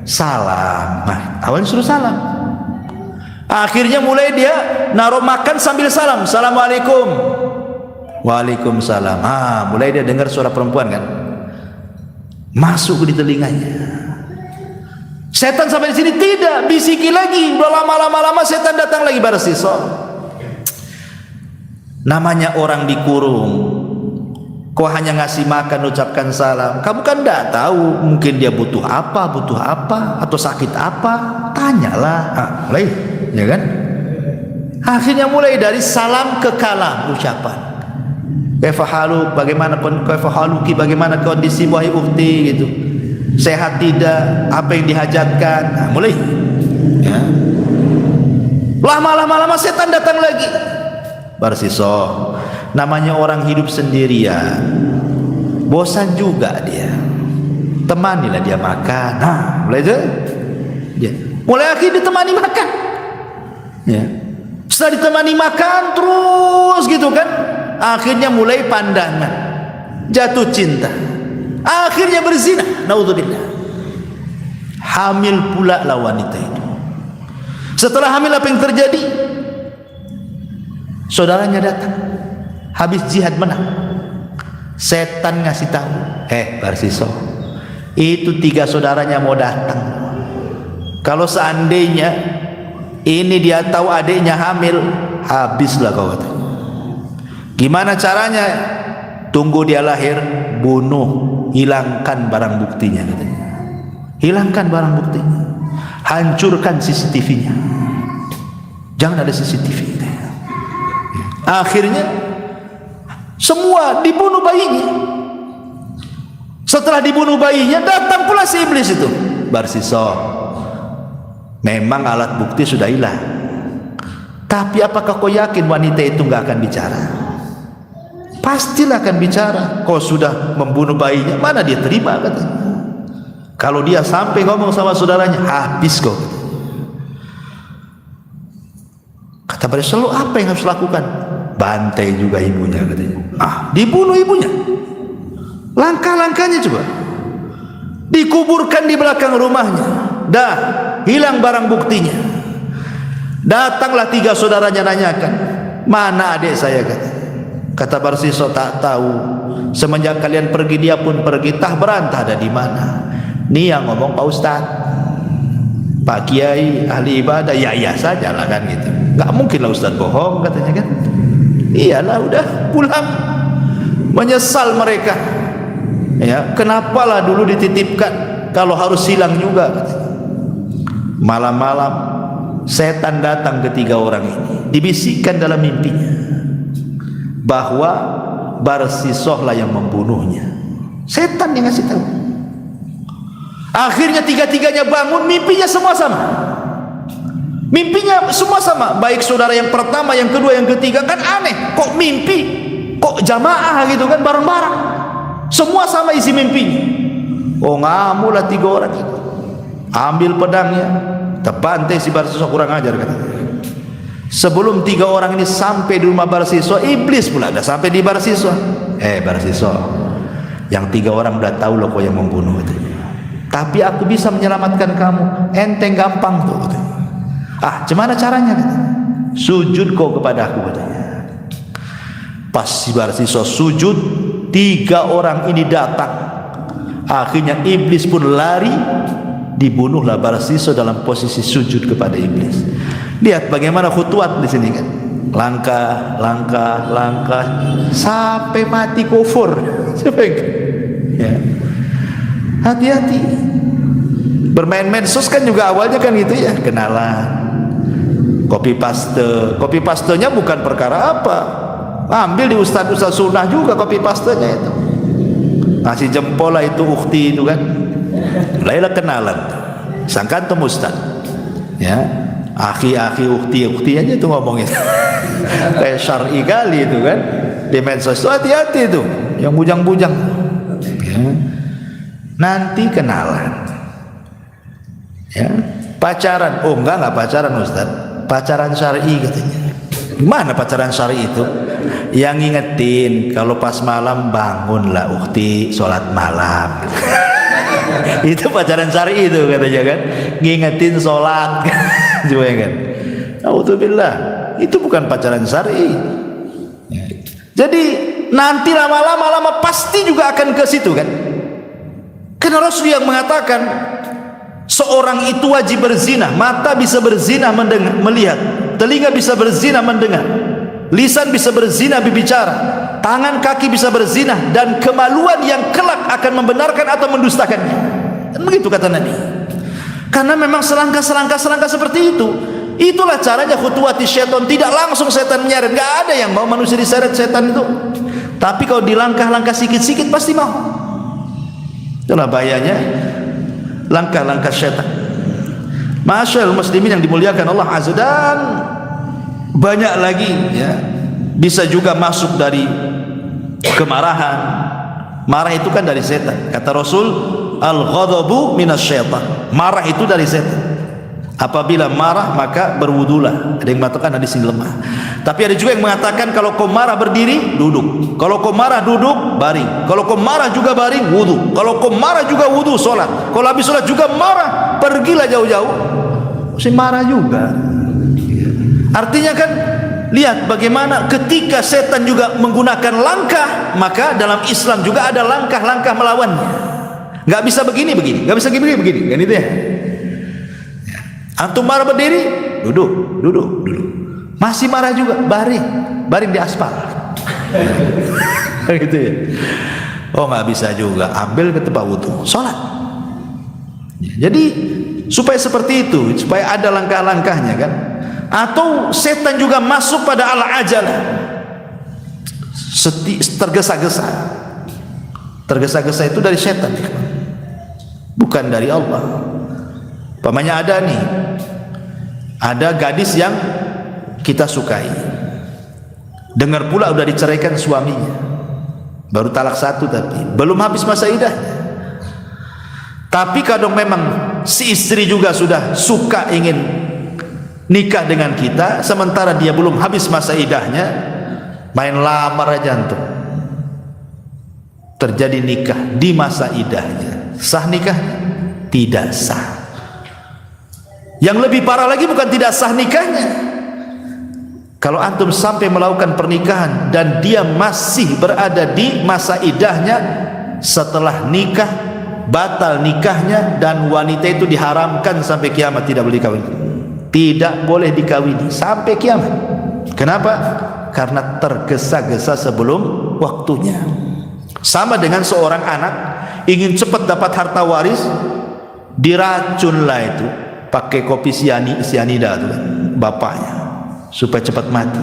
salam. Nah, awalnya suruh salam. Akhirnya mulai dia naruh makan sambil salam, assalamualaikum, waalaikumsalam. Mulai dia dengar suara perempuan kan, masuk di telinganya. Setan sampai di sini tidak, bisiki lagi. Udah lama-lama setan datang lagi. Barsisah, namanya orang dikurung, kau hanya ngasih makan, ucapkan salam. Kamu kan tidak tahu, mungkin dia butuh apa atau sakit apa, tanyalah. Mulai, ya kan? Akhirnya mulai dari salam ke kalam, ucapan. Kaifa haluk, bagaimana kondisi wahai ukhti gitu. Sehat tidak? Apa yang dihajatkan? Mulai. Ya. Lama-lama setan datang lagi. Barsisah, namanya orang hidup sendirian, bosan juga dia. Temanilah dia makan. Mulai itu. Ya. Mulai akhirnya ditemani makan. Ya. Setelah ditemani makan terus gitu kan, akhirnya mulai pandangan, jatuh cinta, akhirnya berzina. Naudzubillah. Hamil pula lah wanita itu. Setelah hamil apa yang terjadi? Saudaranya datang, habis jihad menang. Setan ngasih tahu, Barsisah, itu 3 saudaranya mau datang. Kalau seandainya ini dia tahu adiknya hamil, habislah kau. Gimana caranya? Tunggu dia lahir, bunuh, hilangkan barang buktinya katanya. Hilangkan barang buktinya, hancurkan CCTV-nya, jangan ada CCTV katanya. Akhirnya semua dibunuh bayinya. Setelah dibunuh bayinya, datang pula si iblis itu. Barsisah, memang alat bukti sudah hilang, tapi apakah kau yakin wanita itu nggak akan bicara? Pastilah akan bicara. Kau sudah membunuh bayinya, mana dia terima katanya. Kalau dia sampai ngomong sama saudaranya, habis kau. Kata Barsisah, apa yang harus lakukan? bantai juga ibunya katanya. Dibunuh ibunya. Langkah-langkahnya coba. Dikuburkan di belakang rumahnya. Dah hilang barang buktinya. Datanglah 3 saudaranya nanyakan, mana adik saya kata. Kata Barsiso, tak tahu. Semenjak kalian pergi dia pun pergi, tah berantah ada di mana. Ini yang ngomong Pak Ustaz, Pak Kiai ahli ibadah, ya saja lah kan gitu. Nggak mungkin lah Ustaz bohong katanya kan. Iyalah udah pulang. Menyesal mereka. Ya, kenapalah dulu dititipkan kalau harus hilang juga katanya. Malam-malam setan datang ke 3 orang ini, dibisikkan dalam mimpinya bahwa Barsisoh lah yang membunuhnya. Setan yang ngasih tahu. Akhirnya 3-tiganya bangun, mimpinya semua sama. Mimpinya semua sama, baik saudara yang pertama, yang kedua, yang ketiga. Kan aneh, kok mimpi, kok jamaah gitu kan, bareng-bareng. Semua sama isi mimpinya. Oh, ngamulah 3 orang itu. Ambil pedangnya, terbantai si Barsisoh, kurang ajar katanya. Sebelum 3 orang ini sampai di rumah Barsisoh, iblis pula dah sampai di Barsisoh. Barsisoh, yang 3 orang udah tahu loh kau yang membunuh itu. Tapi aku bisa menyelamatkan kamu, enteng gampang tuh katanya. Gimana caranya katanya? Sujud kau kepada aku katanya. Pas si Barsisoh sujud, 3 orang ini datang. Akhirnya iblis pun lari. Dibunuhlah Barsisoh dalam posisi sujud kepada iblis. Lihat bagaimana khutuat di sini kan. Langkah sampai mati kufur. Ya. Hati-hati. Bermain medsos kan juga awalnya kan gitu ya, kenalan. Copy pastenya bukan perkara apa. Ambil di ustaz-ustaz sunnah juga copy pastenya itu. Ngasih jempol lah itu ukhti itu kan. Mulailah kenalan, sangka antum ustaz, ya, akhi ukhti aja itu ngomongin, kayak syar'i kali itu kan, di medsos itu hati-hati itu, yang bujang-bujang, ya. Nanti kenalan, ya, pacaran, enggak pacaran ustaz, pacaran syar'i katanya. Gimana pacaran syar'i itu? Yang ngingetin kalau pas malam bangunlah ukhti sholat malam. Itu pacaran syar'i itu katanya kan, ngingetin sholat. Coba kan, auzubillah, itu bukan pacaran syar'i. Jadi nanti lama-lama pasti juga akan ke situ kan. Karena Rasul yang mengatakan seorang itu wajib berzina, mata bisa berzina mendengar, melihat, telinga bisa berzina mendengar, lisan bisa berzina berbicara, tangan kaki bisa berzina, dan kemaluan yang kelak akan membenarkan atau mendustakannya. Dan begitu kata Nabi. Karena memang selangkah seperti itu. Itulah caranya khutuwati syaitan. Tidak langsung setan menyeret. Gak ada yang mau manusia diseret setan itu. Tapi kalau di langkah-langkah sikit-sikit pasti mau. Itulah bahayanya langkah-langkah syaitan. Masyaallah muslimin yang dimuliakan Allah Azza, dan banyak lagi ya. Bisa juga masuk dari kemarahan. Marah itu kan dari setan. Kata Rasul, al-ghadabu minasyaitan. Marah itu dari setan. Apabila marah maka berwudulah. Ada yang mengatakan hadis ini lemah. Tapi ada juga yang mengatakan kalau kau marah berdiri, duduk. Kalau kau marah duduk, baring. Kalau kau marah juga baring, wudu. Kalau kau marah juga wudu, sholat. Kalau habis sholat juga marah, pergilah jauh-jauh. Mesti marah juga. Artinya kan, lihat bagaimana ketika setan juga menggunakan langkah, maka dalam Islam juga ada langkah-langkah melawannya. Gak bisa begini, gak bisa begini, kan itu ya. Antum marah berdiri, duduk. Masih marah juga, baring di aspal. Gitu ya. Oh nggak bisa juga, ambil ke tempat wudu, sholat. Jadi supaya seperti itu, supaya ada langkah-langkahnya kan. Atau setan juga masuk pada al-ajalah, tergesa-gesa. Tergesa-gesa itu dari setan, bukan dari Allah. Pamannya ada gadis yang kita sukai, dengar pula udah diceraikan suaminya, baru talak 1 tapi belum habis masa idahnya. Tapi kadang memang si istri juga sudah suka ingin nikah dengan kita, sementara dia belum habis masa idahnya. main lamar aja antum, terjadi nikah di masa idahnya, sah nikah? Tidak sah. Yang lebih parah lagi bukan tidak sah nikahnya, kalau antum sampai melakukan pernikahan dan dia masih berada di masa idahnya, setelah nikah batal nikahnya dan wanita itu diharamkan sampai kiamat, tidak boleh dikawin, tidak boleh dikawini sampai kiamat. Kenapa? Karena tergesa-gesa sebelum waktunya. Sama dengan seorang anak ingin cepat dapat harta waris, diracunlah itu pakai kopi sianida itu kan, bapaknya, supaya cepat mati.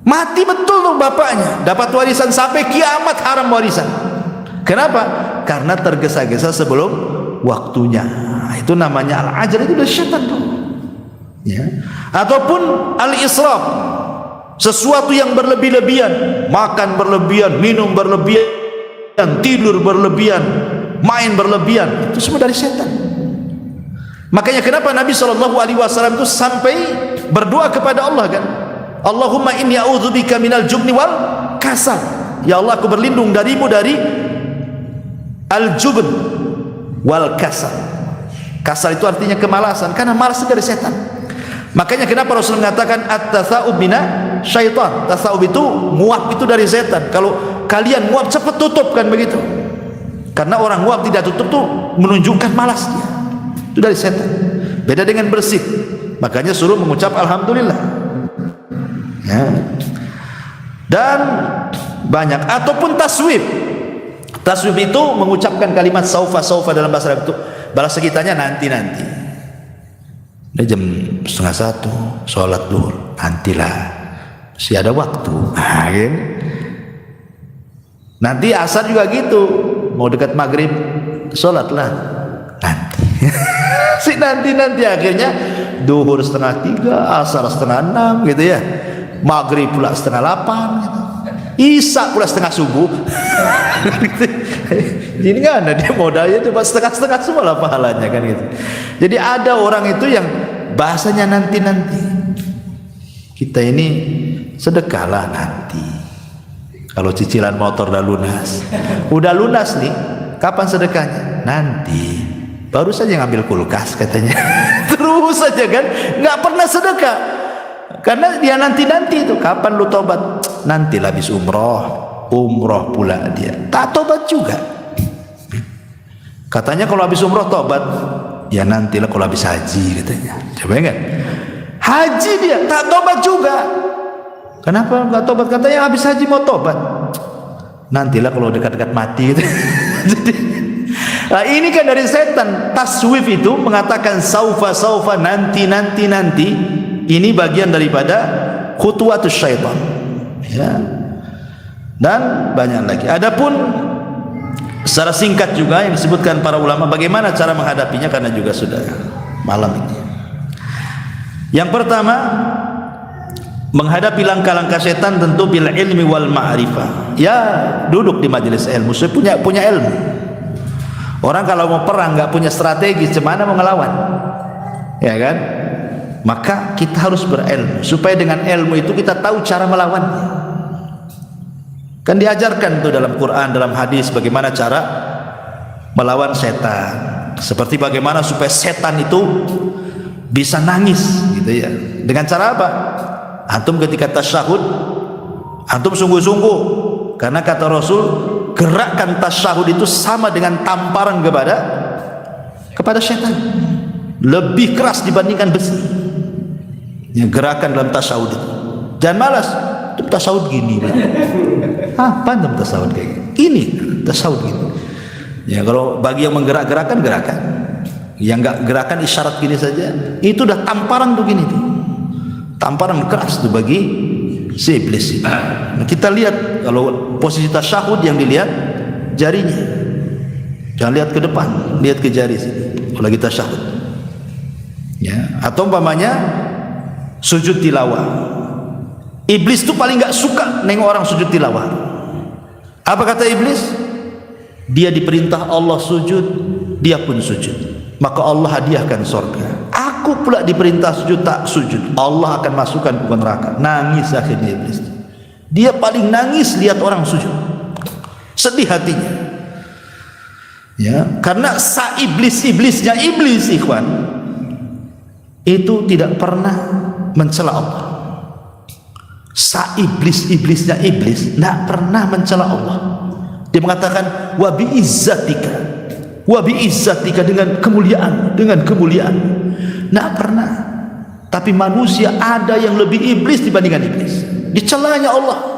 Mati betul tuh bapaknya, dapat warisan sampai kiamat, haram warisan. Kenapa? Karena tergesa-gesa sebelum waktunya. Itu namanya al-ajal, itu udah syaitan tuh. Ya. Ataupun al-israf, sesuatu yang berlebih-lebihan, makan berlebihan, minum berlebihan, tidur berlebihan, main berlebihan, itu semua dari setan. Makanya kenapa Nabi SAW itu sampai berdoa kepada Allah kan, Allahumma inni a'udzubika minal jubni wal kasal. Ya Allah, aku berlindung darimu dari al-jubn wal kasal. Kasal itu artinya kemalasan, karena malas itu dari setan. Makanya kenapa Rasul mengatakan at-tasa'ub mina syaitan. Tasa'ub itu nguap, itu dari setan. Kalau kalian nguap cepat tutup kan begitu. Karena orang nguap tidak tutup tuh menunjukkan malasnya. Itu dari setan. Beda dengan bersih. Makanya suruh mengucap alhamdulillah. Ya. Dan banyak, ataupun taswib. Taswib itu mengucapkan kalimat saufa dalam bahasa Arab itu, bahasa kitanya nanti. Udah jam 12:30 sholat duhur, nantilah, masih ada waktu. Nah, kan? Nanti asar juga gitu, mau dekat maghrib sholatlah nanti. Si nanti akhirnya duhur 5:30, asar 5:30 gitu ya, maghrib pula 7:30 gitu. Isya pula 7:30. Jadi kan ada dia modalnya cuma setengah semua lah pahalanya kan gitu. Jadi ada orang itu yang bahasanya nanti. Kita ini sedekahlah nanti. Kalau cicilan motor udah lunas nih, kapan sedekahnya? Nanti. Baru saja ngambil kulkas katanya. Terus saja kan, nggak pernah sedekah. Karena dia nanti itu, kapan lu tobat? Nanti habis umroh pula dia. Tak tobat juga. Katanya kalau habis umroh tobat, ya nantilah kalau habis haji katanya. Coba ingat, haji dia tak tobat juga. Kenapa nggak tobat? Katanya habis haji mau tobat. Nantilah kalau dekat-dekat mati. Jadi, nah ini kan dari setan. Taswif itu mengatakan saufa nanti. Ini bagian daripada khutuwatus syaitan. Ya. Dan banyak lagi. Adapun secara singkat juga yang disebutkan para ulama bagaimana cara menghadapinya, karena juga sudah malam ini. Yang pertama, menghadapi langkah-langkah setan tentu bil ilmi wal ma'rifah. Ya, duduk di majelis ilmu, punya ilmu. Orang kalau mau perang nggak punya strategi, gimana mau ngelawan? Ya kan? Maka kita harus berilmu supaya dengan ilmu itu kita tahu cara melawannya. Kan diajarkan tuh dalam Quran, dalam hadis bagaimana cara melawan setan. Seperti bagaimana supaya setan itu bisa nangis gitu ya. Dengan cara apa? Antum ketika tasyahud, antum sungguh-sungguh, karena kata Rasul, gerakan tasyahud itu sama dengan tamparan kepada setan. Lebih keras dibandingkan besi. Ya, gerakan dalam tasyahud itu. Jangan malas. Itu tasyahud gini. Apa dalam tasyahud kayak gini? Ini tasyahud gini. Ya, kalau bagi yang menggerak-gerakan, gerakan. Yang enggak gerakan isyarat gini saja, itu udah tamparan tuh gini tuh. Tamparan keras tuh bagi si iblis ini. Nah, kita lihat kalau posisi tasyahud yang dilihat jarinya. Jangan lihat ke depan, lihat ke jari sini. Kalau lagi tasyahud. Ya, atau umpamanya sujud tilawah. Iblis itu paling nggak suka nengok orang sujud tilawah. Apa kata iblis? Dia diperintah Allah sujud, dia pun sujud. Maka Allah hadiahkan surga. Aku pula diperintah sujud, tak sujud. Allah akan masukkan ke neraka. Nangis akhirnya iblis. Dia paling nangis lihat orang sujud, sedih hatinya. Ya, karena iblisnya iblis, ikhwan, itu tidak pernah mencela Allah. Iblisnya iblis tidak pernah mencela Allah. Dia mengatakan wa bi izzatika, dengan kemuliaan, tidak pernah. Tapi manusia ada yang lebih iblis dibandingkan iblis, dicelanya Allah.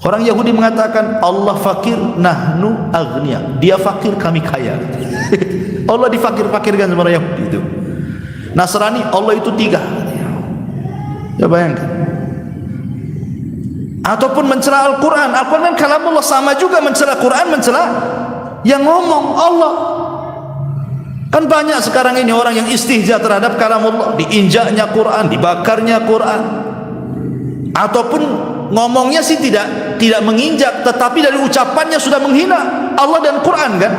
Orang Yahudi mengatakan Allah fakir, nahnu aghnia. Dia fakir, kami kaya. Allah difakir-fakirkan sama orang Yahudi itu. Nasrani, Allah itu 3. Ya bayangkan. Ataupun mencela Al-Quran. Al-Quran kan kalamullah, sama juga mencela Quran, mencela yang ngomong Allah. Kan banyak sekarang ini orang yang istihza terhadap kalamullah, diinjaknya Quran, dibakarnya Quran. Ataupun ngomongnya sih tidak menginjak, tetapi dari ucapannya sudah menghina Allah dan Quran kan.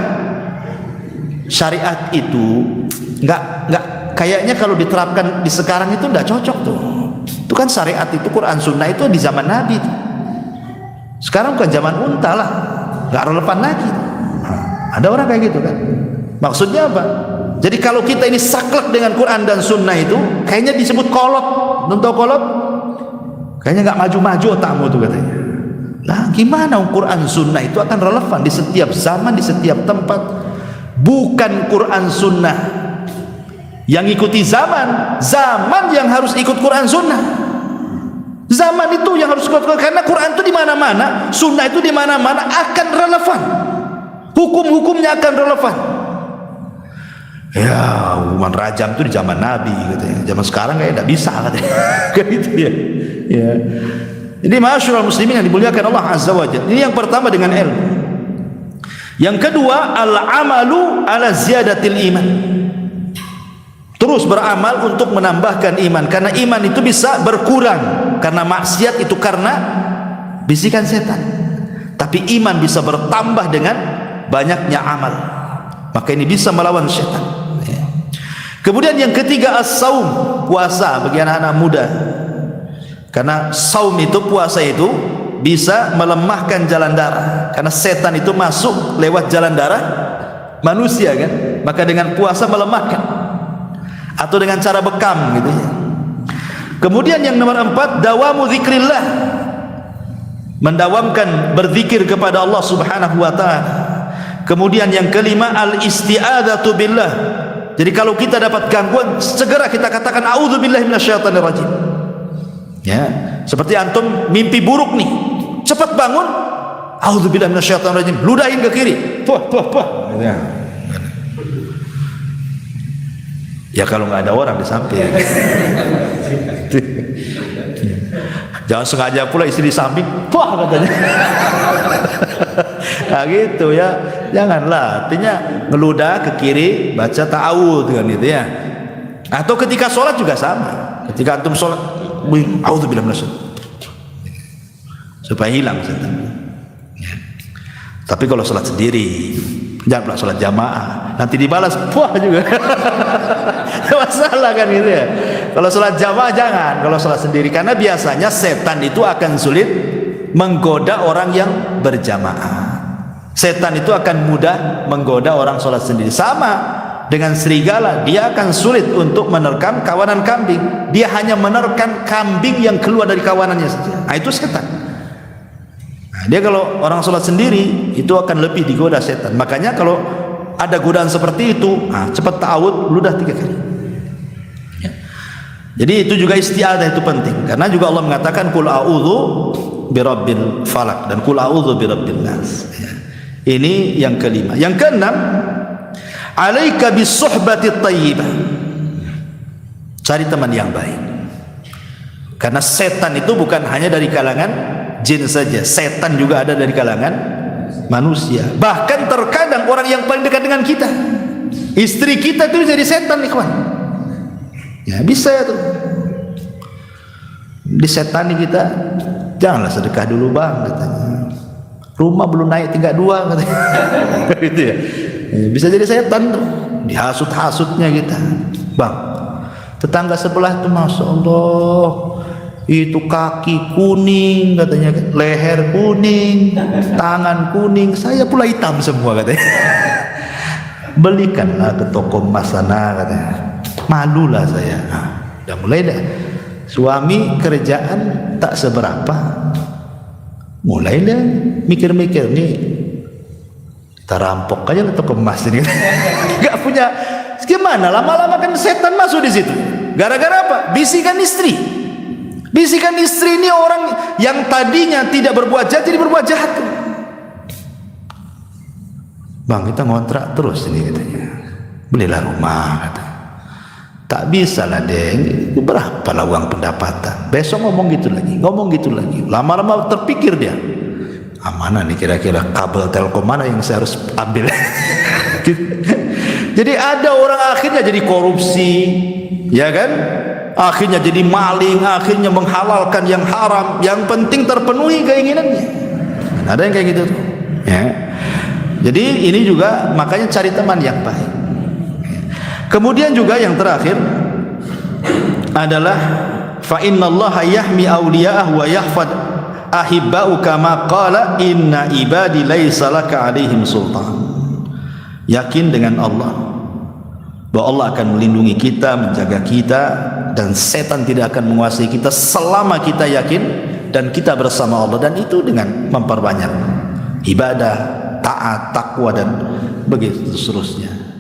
Syariat itu enggak kayaknya kalau diterapkan di sekarang itu enggak cocok tuh. Itu kan syariat itu, Quran Sunnah itu di zaman Nabi tuh. Sekarang bukan zaman unta lah, enggak relevan lagi. Ada orang kayak gitu kan. Maksudnya apa? Jadi kalau kita ini saklek dengan Quran dan Sunnah itu kayaknya disebut kolot. Tahu kolot? Kayaknya nggak maju-maju otakmu tuh katanya. Nah, gimana Quran Sunnah itu akan relevan di setiap zaman, di setiap tempat? Bukan Quran Sunnah yang ikuti zaman yang harus ikut Quran Sunnah. Zaman itu yang harus ikut, karena Quran itu di mana-mana, Sunnah itu di mana-mana akan relevan. Hukum-hukumnya akan relevan. Ya, hukuman rajam itu di zaman Nabi katanya. Zaman sekarang kayak tidak bisa katanya. Kayak gitu ya. Ya. Jadi ma'asyiral muslimin yang dimuliakan Allah Azza wa Jalla. Ini yang pertama dengan ilmu. Yang kedua, al-amalu ala ziyadatil iman. Terus beramal untuk menambahkan iman, karena iman itu bisa berkurang karena maksiat itu, karena bisikan setan. Tapi iman bisa bertambah dengan banyaknya amal. Maka ini bisa melawan setan. Kemudian yang ketiga, as-saum, puasa bagi anak-anak muda. Karena saum itu, puasa itu bisa melemahkan jalan darah, karena setan itu masuk lewat jalan darah manusia kan. Maka dengan puasa melemahkan, atau dengan cara bekam gitu ya. Kemudian yang nomor 4, dawamu zikrillah, mendawamkan berzikir kepada Allah Subhanahu wa taala. Kemudian yang kelima, al-isti'adzatu billah. Jadi kalau kita dapat gangguan, segera kita katakan a'udzubillahi minasyaitonir rajim. Ya, seperti antum mimpi buruk nih, cepat bangun, a'udzubillahi minasyaitonir rajim, ludahin ke kiri. Puh. Ya. Ya kalau nggak ada orang di samping. Jangan sengaja pula istri di samping, wah katanya. Nah gitu ya, janganlah. Artinya ngeludah ke kiri, baca ta'awudz kan gitu ya. Atau ketika sholat juga sama. Ketika antum sholat, a'udzubillahi minasyaitonir, supaya hilang setan. Ya. Tapi kalau sholat sendiri, jangan pula sholat jamaah, nanti dibalas wah juga. Masalah kan gitu ya. Kalau sholat jamaah jangan, kalau sholat sendiri, karena biasanya setan itu akan sulit menggoda orang yang berjamaah. Setan itu akan mudah menggoda orang sholat sendiri. Sama dengan serigala, dia akan sulit untuk menerkam kawanan kambing. Dia hanya menerkam kambing yang keluar dari kawanannya saja. Nah, itu setan. Nah, dia kalau orang sholat sendiri itu akan lebih digoda setan. Makanya kalau ada godaan seperti itu, cepat ta'awud, ludah 3 kali. Ya. Jadi itu juga isti'adzah itu penting, karena juga Allah mengatakan qul a'udzu birabbil falaq dan qul a'udzu birabbin nas. Ya. Ini yang kelima. Yang keenam, alaika bisuhbati thayyibah. Cari teman yang baik. Karena setan itu bukan hanya dari kalangan jin saja, setan juga ada dari kalangan manusia. Bahkan terkadang orang yang paling dekat dengan kita, istri kita itu jadi setan nih kawan. Ya bisa ya tuh. Disetani kita, janganlah sedekah dulu bang katanya. Rumah belum naik tingkat 2 katanya. Gitu ya. Bisa jadi setan tuh. Dihasut-hasutnya kita. Bang, tetangga sebelah tuh masya Allah Itu kaki kuning katanya, leher kuning, tangan kuning, saya pula hitam semua katanya. Belikanlah ke toko emas sana katanya. Malulah saya. Nah, udah mulai dah. Suami kerjaan tak seberapa, mulai dah mikir-mikir nih, kita rampok aja ke toko emas ini. Gak punya gimana, lama-lama kan setan masuk di situ. Gara-gara apa? Bisikan istri. Bisikan istri ini orang yang tadinya tidak berbuat jahat jadi berbuat jahat. Bang, kita ngontrak terus ini katanya. Belilah rumah kata. Tak bisa lah deng, berapa lah uang pendapatan. Besok ngomong gitu lagi. Lama-lama terpikir dia, mana nih kira-kira kabel telkom mana yang saya harus ambil. Jadi ada orang akhirnya jadi korupsi, ya kan? Akhirnya jadi maling, akhirnya menghalalkan yang haram. Yang penting terpenuhi keinginannya. Ada yang kayak gitu tuh, ya. Jadi ini juga makanya cari teman yang baik. Kemudian juga yang terakhir adalah fa innallaha yahmi awliya'ah wa yahfad ahibba'u kama qala inna ibadi laisa laka 'alaihim sultan. Yakin dengan Allah bahwa Allah akan melindungi kita, menjaga kita, dan setan tidak akan menguasai kita selama kita yakin dan kita bersama Allah, dan itu dengan memperbanyak ibadah, taat, takwa, dan begitu seterusnya.